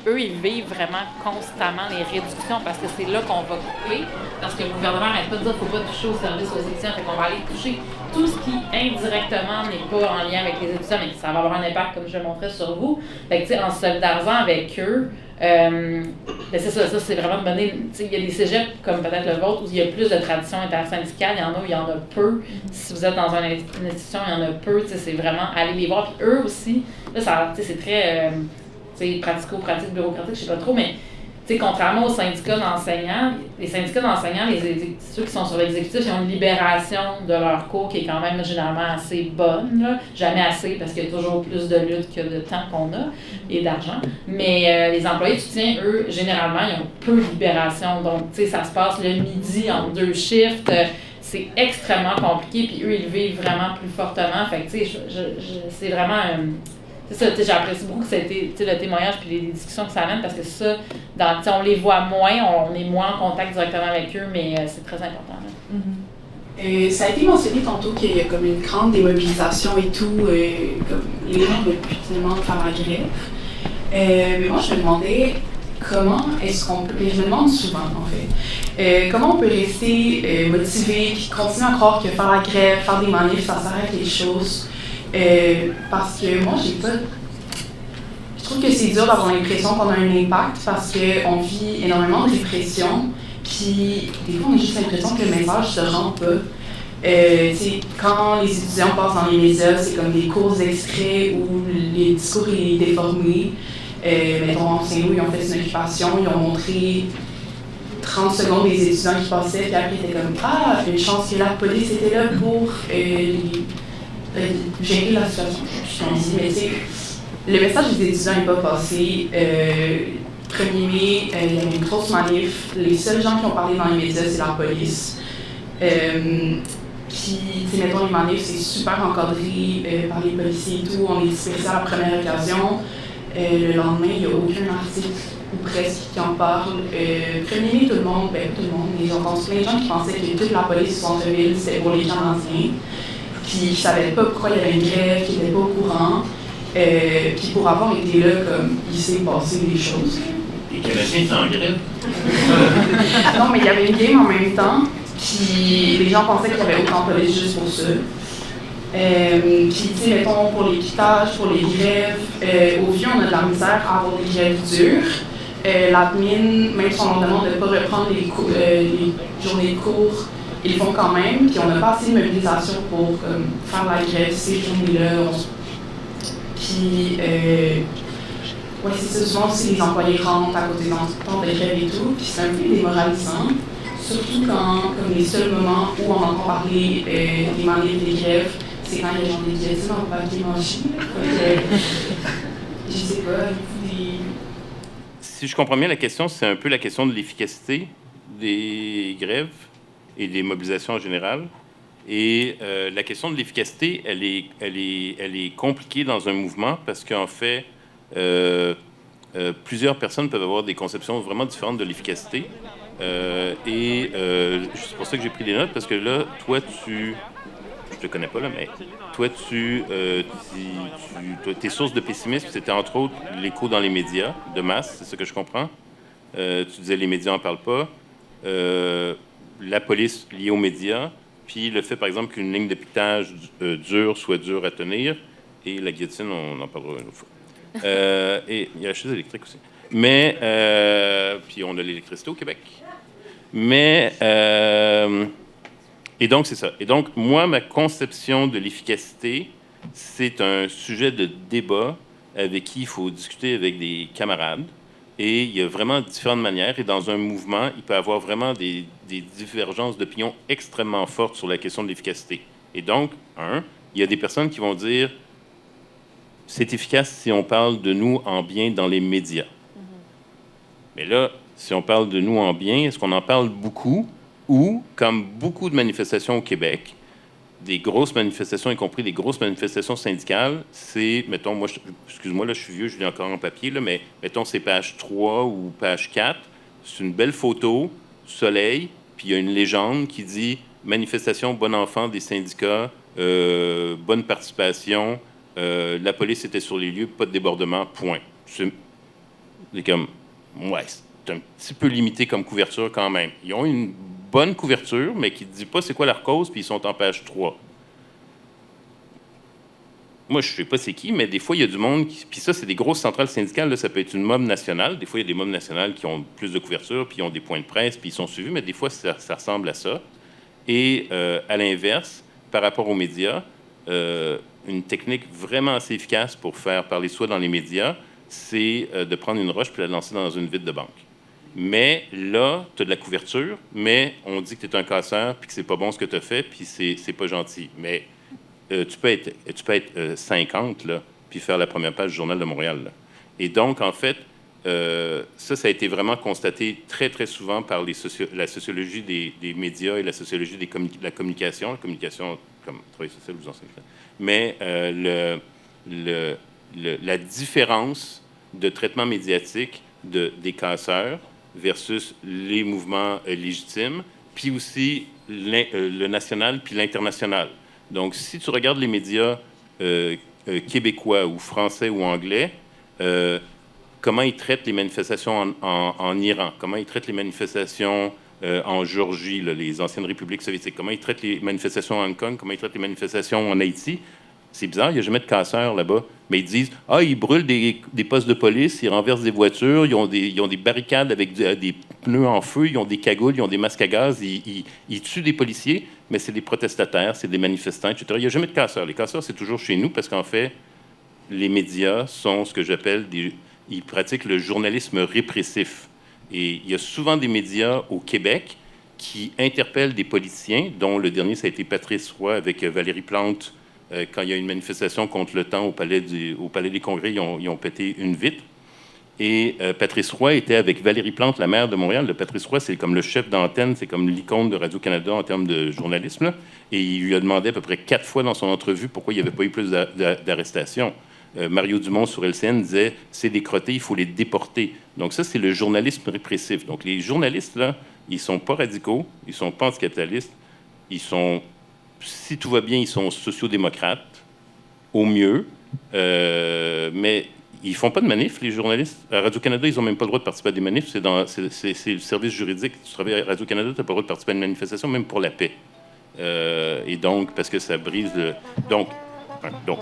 eux, ils vivent vraiment constamment les réductions parce que c'est là qu'on va couper. Parce que le gouvernement n'arrête pas de dire qu'il ne faut pas toucher aux services aux étudiants. Fait qu'on va aller toucher tout ce qui, indirectement, n'est pas en lien avec les étudiants, mais ça va avoir un impact, comme je le montrais sur vous. Fait que, tu sais, en se solidarisant avec eux, c'est ça c'est vraiment de donner. Il y a des cégeps comme peut-être le vôtre où il y a plus de tradition intersyndicale, il y en a où il y en a peu. Si vous êtes dans une institution, il y en a peu. C'est vraiment aller les voir. Puis eux aussi, là, c'est très pratico-pratique, bureaucratique, je sais pas trop, mais contrairement aux syndicats d'enseignants, les syndicats d'enseignants, ceux qui sont sur l'exécutif, ils ont une libération de leur cours qui est quand même généralement assez bonne. Là. Jamais assez, parce qu'il y a toujours plus de lutte que de temps qu'on a et d'argent. Mais les employés de soutien, eux, généralement, ils ont peu de libération. Donc, ça se passe le midi en 2 shifts. C'est extrêmement compliqué, puis eux, ils vivent vraiment plus fortement. Fait que, c'est vraiment... c'est ça, j'apprécie beaucoup que ça a été le témoignage puis les discussions que ça amène parce que ça, on les voit moins, on est moins en contact directement avec eux, mais c'est très important. Ça a été mentionné tantôt qu'il y a comme une grande démobilisation et tout, comme les gens ne veulent plus tellement faire la grève. Mais moi, je me demandais comment est-ce qu'on peut, et je me demande souvent en fait, comment on peut rester motivé et continuer à croire que faire la grève, faire des manifs, ça sert à quelque chose. Parce que moi, je trouve que c'est dur d'avoir l'impression qu'on a un impact parce qu'on vit énormément de répression. Puis, des fois, on a juste l'impression que le message se rend pas. Quand les étudiants passent dans les médias, c'est comme des courts extraits où les discours sont déformés. Mettons, en Saint-Louis, ils ont fait une occupation, ils ont montré 30 secondes des étudiants qui passaient, puis après, ils étaient comme « Ah, une chance que la police était là pour gérer la situation. » Je me dis, mais tu sais, le message des étudiants n'est pas passé. 1er mai, il y avait une grosse manif. Les seuls gens qui ont parlé dans les médias, c'est la police. Puis, mettons, les manifs, c'est super encadré par les policiers et tout. On est dispersés à la première occasion. Le lendemain, il n'y a aucun article, ou presque, qui en parle. 1er mai, tout le monde, les gens pensent, plein de gens qui pensaient que toute la police du centre-ville, c'était pour les gens anciens. Puis, ils ne savaient pas pourquoi il y avait une grève, qu'ils n'étaient pas au courant. Puis, pour avoir été là, comme il s'est passé des choses. Les Canadiens sont en grève. Non, mais il y avait une game en même temps. Puis, les gens pensaient qu'il y avait autant de police juste pour ça. Puis, tu sais, mettons, pour les quittages, pour les grèves, au vieux, on a de la misère à avoir des grèves dures. L'admin, même si on leur demande de ne pas reprendre les journées de cours, ils le font quand même. Puis, on n'a pas assez de mobilisation pour faire la grève ces journées-là. Puis, ouais, c'est ça, souvent aussi les employés rentrent à côté des temps de grève et tout, puis c'est un peu démoralisant, surtout quand, comme les seuls moments où on entend parler des manifs des grèves, c'est quand il y a genre des guillotines en papier mâché. Je sais pas, des... Si je comprends bien la question, c'est un peu la question de l'efficacité des grèves et des mobilisations en général. Et la question de l'efficacité, elle est compliquée dans un mouvement parce qu'en fait, plusieurs personnes peuvent avoir des conceptions vraiment différentes de l'efficacité. C'est pour ça que j'ai pris des notes, parce que là, toi, je te connais pas, là, mais toi, tes sources de pessimisme, c'était entre autres l'écho dans les médias de masse, c'est ça que je comprends. Tu disais les médias n'en parlent pas. La police liée aux médias, puis le fait, par exemple, qu'une ligne de piquetage dure soit dure à tenir, et la guillotine, on en parlera une autre fois. Et il y a la chaise électrique aussi. Mais, puis on a l'électricité au Québec. Mais, et donc, c'est ça. Et donc, moi, ma conception de l'efficacité, c'est un sujet de débat avec qui il faut discuter avec des camarades. Et il y a vraiment différentes manières. Et dans un mouvement, il peut y avoir vraiment des divergences d'opinion extrêmement fortes sur la question de l'efficacité. Et donc, il y a des personnes qui vont dire c'est efficace si on parle de nous en bien dans les médias. Mais là, si on parle de nous en bien, est-ce qu'on en parle beaucoup? Ou, comme beaucoup de manifestations au Québec, des grosses manifestations, y compris des grosses manifestations syndicales, c'est, mettons, moi, excuse-moi, là, je suis vieux, je l'ai encore en papier, là, mais mettons, c'est page 3 ou page 4, c'est une belle photo, soleil, puis il y a une légende qui dit « Manifestation bon enfant des syndicats, bonne participation, la police était sur les lieux, pas de débordement, point. » C'est comme, ouais, c'est un petit peu limité comme couverture quand même. Ils ont une bonne couverture, mais qui ne dit pas c'est quoi leur cause, puis ils sont en page 3. Moi, je ne sais pas c'est qui, mais des fois, il y a du monde qui... Puis ça, c'est des grosses centrales syndicales, là, ça peut être une mob nationale. Des fois, il y a des mobs nationales qui ont plus de couverture, puis ils ont des points de presse, puis ils sont suivis, mais des fois, ça ressemble à ça. Et à l'inverse, par rapport aux médias, une technique vraiment assez efficace pour faire parler soi dans les médias, c'est de prendre une roche puis la lancer dans une vitre de banque. Mais là, tu as de la couverture, mais on dit que tu es un casseur, puis que c'est pas bon ce que tu as fait, puis c'est pas gentil. Mais tu peux être 50, là, puis faire la première page du Journal de Montréal. Là. Et donc, en fait, ça a été vraiment constaté très, très souvent par la sociologie des médias et la sociologie de la communication. La communication, comme travail social, vous enseignez. Mais la différence de traitement médiatique des casseurs versus les mouvements légitimes, puis aussi le national puis l'international. Donc, si tu regardes les médias québécois ou français ou anglais, comment ils traitent les manifestations en Iran, comment ils traitent les manifestations en Géorgie, là, les anciennes républiques soviétiques, comment ils traitent les manifestations à Hong Kong, comment ils traitent les manifestations en Haïti, c'est bizarre, il n'y a jamais de casseurs là-bas. Mais ils disent « Ah, ils brûlent des postes de police, ils renversent des voitures, ils ont des barricades avec des pneus en feu, ils ont des cagoules, ils ont des masques à gaz, ils tuent des policiers, mais c'est des protestataires, c'est des manifestants, etc. » Il n'y a jamais de casseurs. Les casseurs, c'est toujours chez nous parce qu'en fait, les médias sont ce que j'appelle ils pratiquent le journalisme répressif. Et il y a souvent des médias au Québec qui interpellent des politiciens, dont le dernier, ça a été Patrice Roy avec Valérie Plante. Quand il y a une manifestation contre le temps au Palais des Congrès, ils ont pété une vitre. Et Patrice Roy était avec Valérie Plante, la maire de Montréal. Patrice Roy, c'est comme le chef d'antenne, c'est comme l'icône de Radio-Canada en termes de journalisme. Là. Et il lui a demandé à peu près 4 fois dans son entrevue pourquoi il n'y avait pas eu plus d'arrestations. Mario Dumont sur LCN disait « c'est des crottés, il faut les déporter ». Donc ça, c'est le journalisme répressif. Donc les journalistes, là, ils ne sont pas radicaux, ils ne sont pas anticapitalistes, ils sont... Si tout va bien, ils sont sociodémocrates, au mieux, mais ils ne font pas de manifs, les journalistes. À Radio-Canada, ils n'ont même pas le droit de participer à des manifs. C'est le service juridique. Tu travailles à Radio-Canada, tu n'as pas le droit de participer à une manifestation, même pour la paix. Et donc, parce que ça brise le... Donc,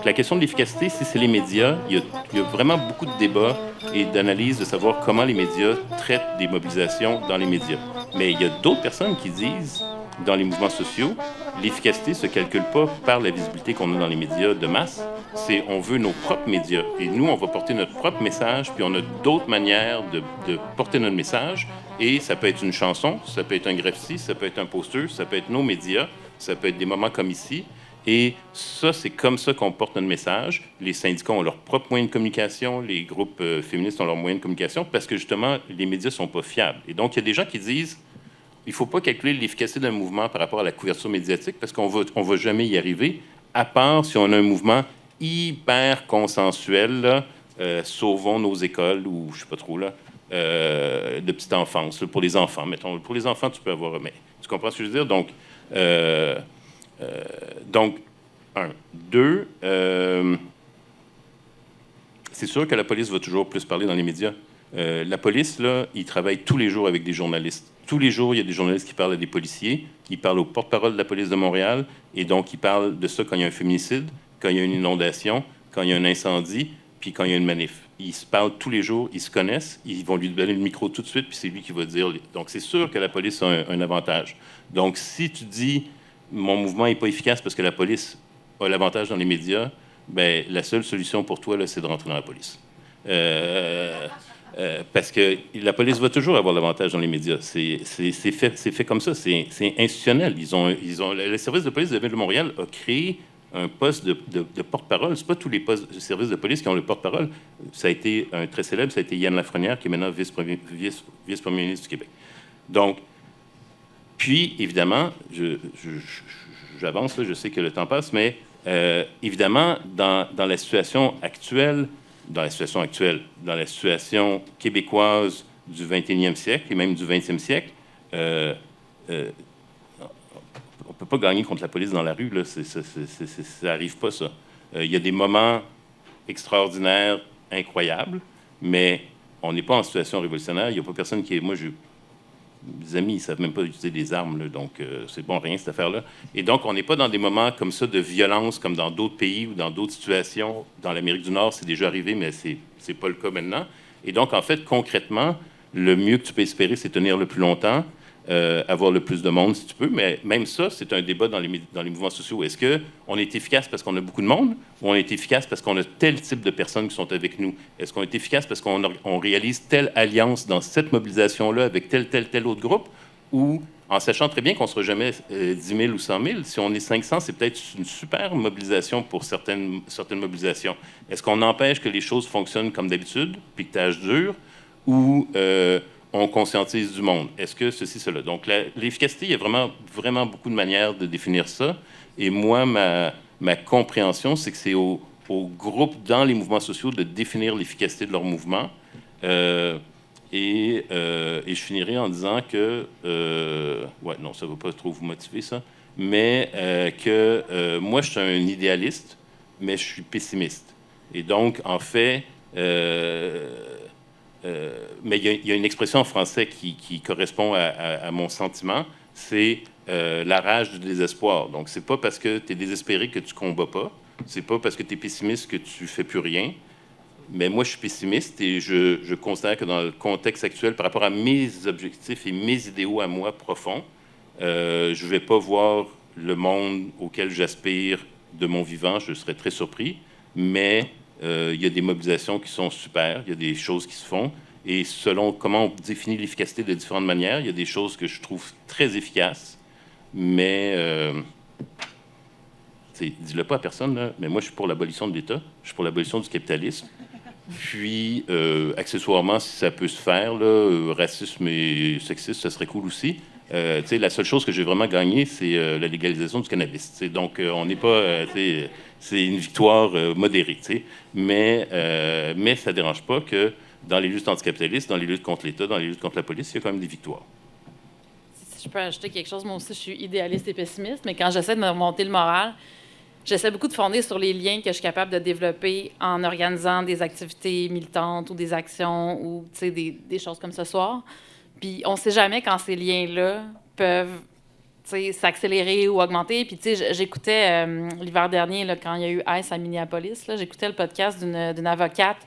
la question de l'efficacité, si c'est les médias, il y a vraiment beaucoup de débats et d'analyses de savoir comment les médias traitent des mobilisations dans les médias. Mais il y a d'autres personnes qui disent, dans les mouvements sociaux, l'efficacité ne se calcule pas par la visibilité qu'on a dans les médias de masse. On veut nos propres médias. Et nous, on va porter notre propre message, puis on a d'autres manières de porter notre message. Et ça peut être une chanson, ça peut être un graffiti, ça peut être un poster, ça peut être nos médias, ça peut être des moments comme ici. Et ça, c'est comme ça qu'on porte notre message. Les syndicats ont leurs propres moyens de communication, les groupes féministes ont leurs moyens de communication, parce que justement, les médias ne sont pas fiables. Et donc, il y a des gens qui disent il ne faut pas calculer l'efficacité d'un mouvement par rapport à la couverture médiatique, parce qu'on va jamais y arriver, à part si on a un mouvement hyper consensuel, là, sauvons nos écoles, ou je ne sais pas trop, là, de petite enfance, là, pour les enfants, mettons. Pour les enfants, tu peux avoir... Mais tu comprends ce que je veux dire? Donc, un. Deux, c'est sûr que la police va toujours plus parler dans les médias. La police, là, ils travaillent tous les jours avec des journalistes. Tous les jours, il y a des journalistes qui parlent à des policiers, qui parlent au porte-parole de la police de Montréal, et donc ils parlent de ça quand il y a un féminicide, quand il y a une inondation, quand il y a un incendie, puis quand il y a une manif. Ils se parlent tous les jours, ils se connaissent, ils vont lui donner le micro tout de suite, puis c'est lui qui va dire... Donc, c'est sûr que la police a un avantage. Donc, si tu dis « mon mouvement n'est pas efficace parce que la police a l'avantage dans les médias », bien, la seule solution pour toi, là, c'est de rentrer dans la police. Parce que la police va toujours avoir l'avantage dans les médias. C'est fait comme ça. C'est institutionnel. Le service de police de la Ville de Montréal a créé un poste de porte-parole. C'est pas tous les postes de service de police qui ont le porte-parole. Ça a été un très célèbre, ça a été Yann Lafrenière, qui est maintenant vice-premier ministre du Québec. Donc, puis, évidemment, j'avance, là, je sais que le temps passe, mais évidemment, dans la situation actuelle, dans la situation québécoise du 21e siècle et même du 20e siècle, on ne peut pas gagner contre la police dans la rue. Là. Ça n'arrive pas, ça. Il y a des moments extraordinaires, incroyables, mais on n'est pas en situation révolutionnaire. Il n'y a pas personne qui est... Moi, mes amis, ils ne savent même pas utiliser des armes, là, donc c'est bon, rien, cette affaire-là. Et donc, on n'est pas dans des moments comme ça de violence, comme dans d'autres pays ou dans d'autres situations. Dans l'Amérique du Nord, c'est déjà arrivé, mais ce n'est pas le cas maintenant. Et donc, en fait, concrètement, le mieux que tu peux espérer, c'est tenir le plus longtemps, avoir le plus de monde, si tu peux. Mais même ça, c'est un débat dans les mouvements sociaux. Est-ce qu'on est efficace parce qu'on a beaucoup de monde ou on est efficace parce qu'on a tel type de personnes qui sont avec nous? Est-ce qu'on est efficace parce qu'on réalise telle alliance dans cette mobilisation-là avec tel autre groupe? Ou en sachant très bien qu'on ne sera jamais 10 000 ou 100 000, si on est 500, c'est peut-être une super mobilisation pour certaines mobilisations. Est-ce qu'on empêche que les choses fonctionnent comme d'habitude, piquetage dur, ou... on conscientise du monde. Est-ce que ceci, cela? Donc, l'efficacité, il y a vraiment beaucoup de manières de définir ça. Et moi, ma compréhension, c'est que c'est au groupe dans les mouvements sociaux de définir l'efficacité de leur mouvement. Et je finirai en disant que... ouais, non, ça ne va pas trop vous motiver, ça. Mais moi, je suis un idéaliste, mais je suis pessimiste. Et donc, en fait... mais il y a une expression en français qui correspond à mon sentiment, c'est la rage du désespoir. Donc, c'est pas parce que tu es désespéré que tu combats pas, c'est pas parce que tu es pessimiste que tu fais plus rien. Mais moi, je suis pessimiste et je considère que dans le contexte actuel, par rapport à mes objectifs et mes idéaux à moi profonds, je vais pas voir le monde auquel j'aspire de mon vivant. Je serais très surpris, mais... il y a des mobilisations qui sont super, il y a des choses qui se font. Et selon comment on définit l'efficacité de différentes manières, il y a des choses que je trouve très efficaces. Mais, dis-le pas à personne, là, mais moi, je suis pour l'abolition de l'État, je suis pour l'abolition du capitalisme. Puis, accessoirement, si ça peut se faire, là, racisme et sexisme, ça serait cool aussi. La seule chose que j'ai vraiment gagnée, c'est la légalisation du cannabis. Donc, on n'est pas... c'est une victoire modérée. Mais ça ne dérange pas que dans les luttes anticapitalistes, dans les luttes contre l'État, dans les luttes contre la police, il y a quand même des victoires. Si je peux ajouter quelque chose, moi aussi, je suis idéaliste et pessimiste, mais quand j'essaie de me remonter le moral, j'essaie beaucoup de fonder sur les liens que je suis capable de développer en organisant des activités militantes ou des actions ou des choses comme ce soir. Puis on ne sait jamais quand ces liens-là peuvent s'accélérer ou augmenter. Puis, j'écoutais l'hiver dernier, là, quand il y a eu ICE à Minneapolis, là, j'écoutais le podcast d'une avocate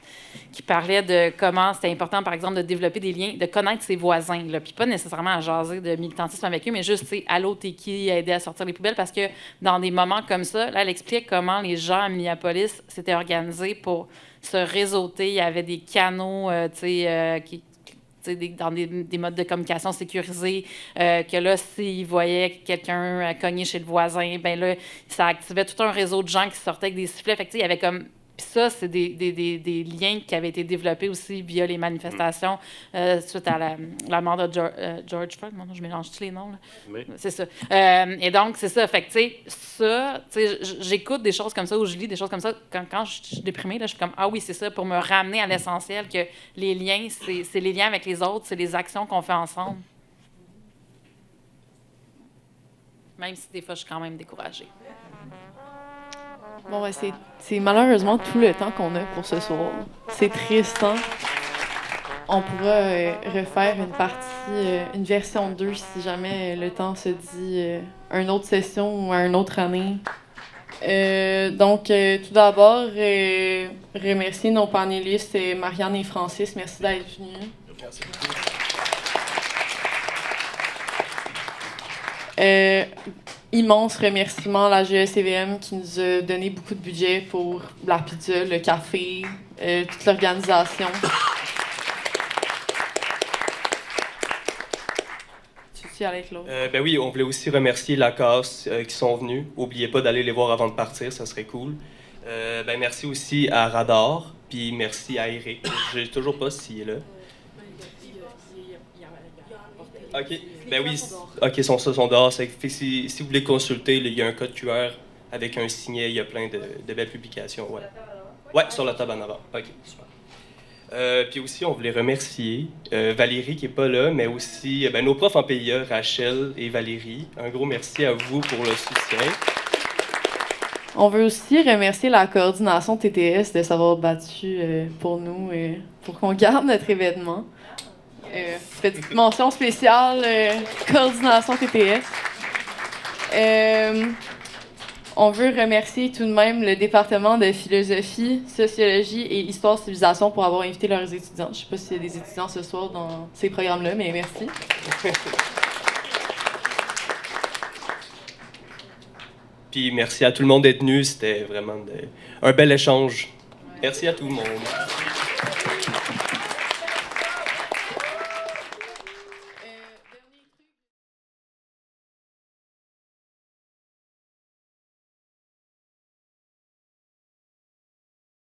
qui parlait de comment c'était important, par exemple, de développer des liens, de connaître ses voisins. Là, puis pas nécessairement à jaser de militantisme avec eux, mais juste, allô, t'es qui, aider à sortir les poubelles. Parce que dans des moments comme ça, là, elle explique comment les gens à Minneapolis s'étaient organisés pour se réseauter. Il y avait des canaux, dans des modes de communication sécurisés, que là, s'ils voyaient quelqu'un cogner chez le voisin, ben là, ça activait tout un réseau de gens qui sortaient avec des sifflets. Fait que, il y avait comme... Puis ça, c'est des liens qui avaient été développés aussi via les manifestations suite à la mort de George Floyd. Non, je mélange tous les noms, là. Oui. C'est ça. Et donc, c'est ça. Fait que, j'écoute des choses comme ça ou je lis des choses comme ça. Quand je suis déprimée, là, je suis comme, ah oui, c'est ça, pour me ramener à l'essentiel, que les liens, c'est les liens avec les autres, c'est les actions qu'on fait ensemble. Même si des fois, je suis quand même découragée. Bon, c'est malheureusement tout le temps qu'on a pour ce soir. C'est triste, hein? On pourra refaire une partie, une version 2 si jamais le temps se dit une autre session ou une autre année. Donc, tout d'abord, remercier nos panélistes, Marianne et Francis. Merci d'être venus. Merci. Immense remerciement à la GECVM qui nous a donné beaucoup de budget pour la pizza, le café, toute l'organisation. Tu aller avec l'autre? Ben oui, on voulait aussi remercier la CAS qui sont venus. N'oubliez pas d'aller les voir avant de partir, ça serait cool. Ben merci aussi à Radar, puis merci à Eric. Je sais toujours pas s'il est là. OK. Ben oui, OK, sont dehors. Fait que si vous voulez consulter, il y a un code QR avec un signet, il y a plein de belles publications. Ouais. Ouais, sur la table en avant. OK, super. Puis aussi, on voulait remercier Valérie qui n'est pas là, mais aussi nos profs en PIA, Rachel et Valérie. Un gros merci à vous pour le soutien. On veut aussi remercier la coordination TTS de s'avoir battu pour nous, pour qu'on garde notre événement. Petite mention spéciale, coordination TTS. On veut remercier tout de même le département de philosophie, sociologie et histoire-civilisation pour avoir invité leurs étudiants. Je ne sais pas s'il y a des étudiants ce soir dans ces programmes-là, mais merci. Puis merci à tout le monde d'être venu. C'était vraiment un bel échange. Merci à tout le monde.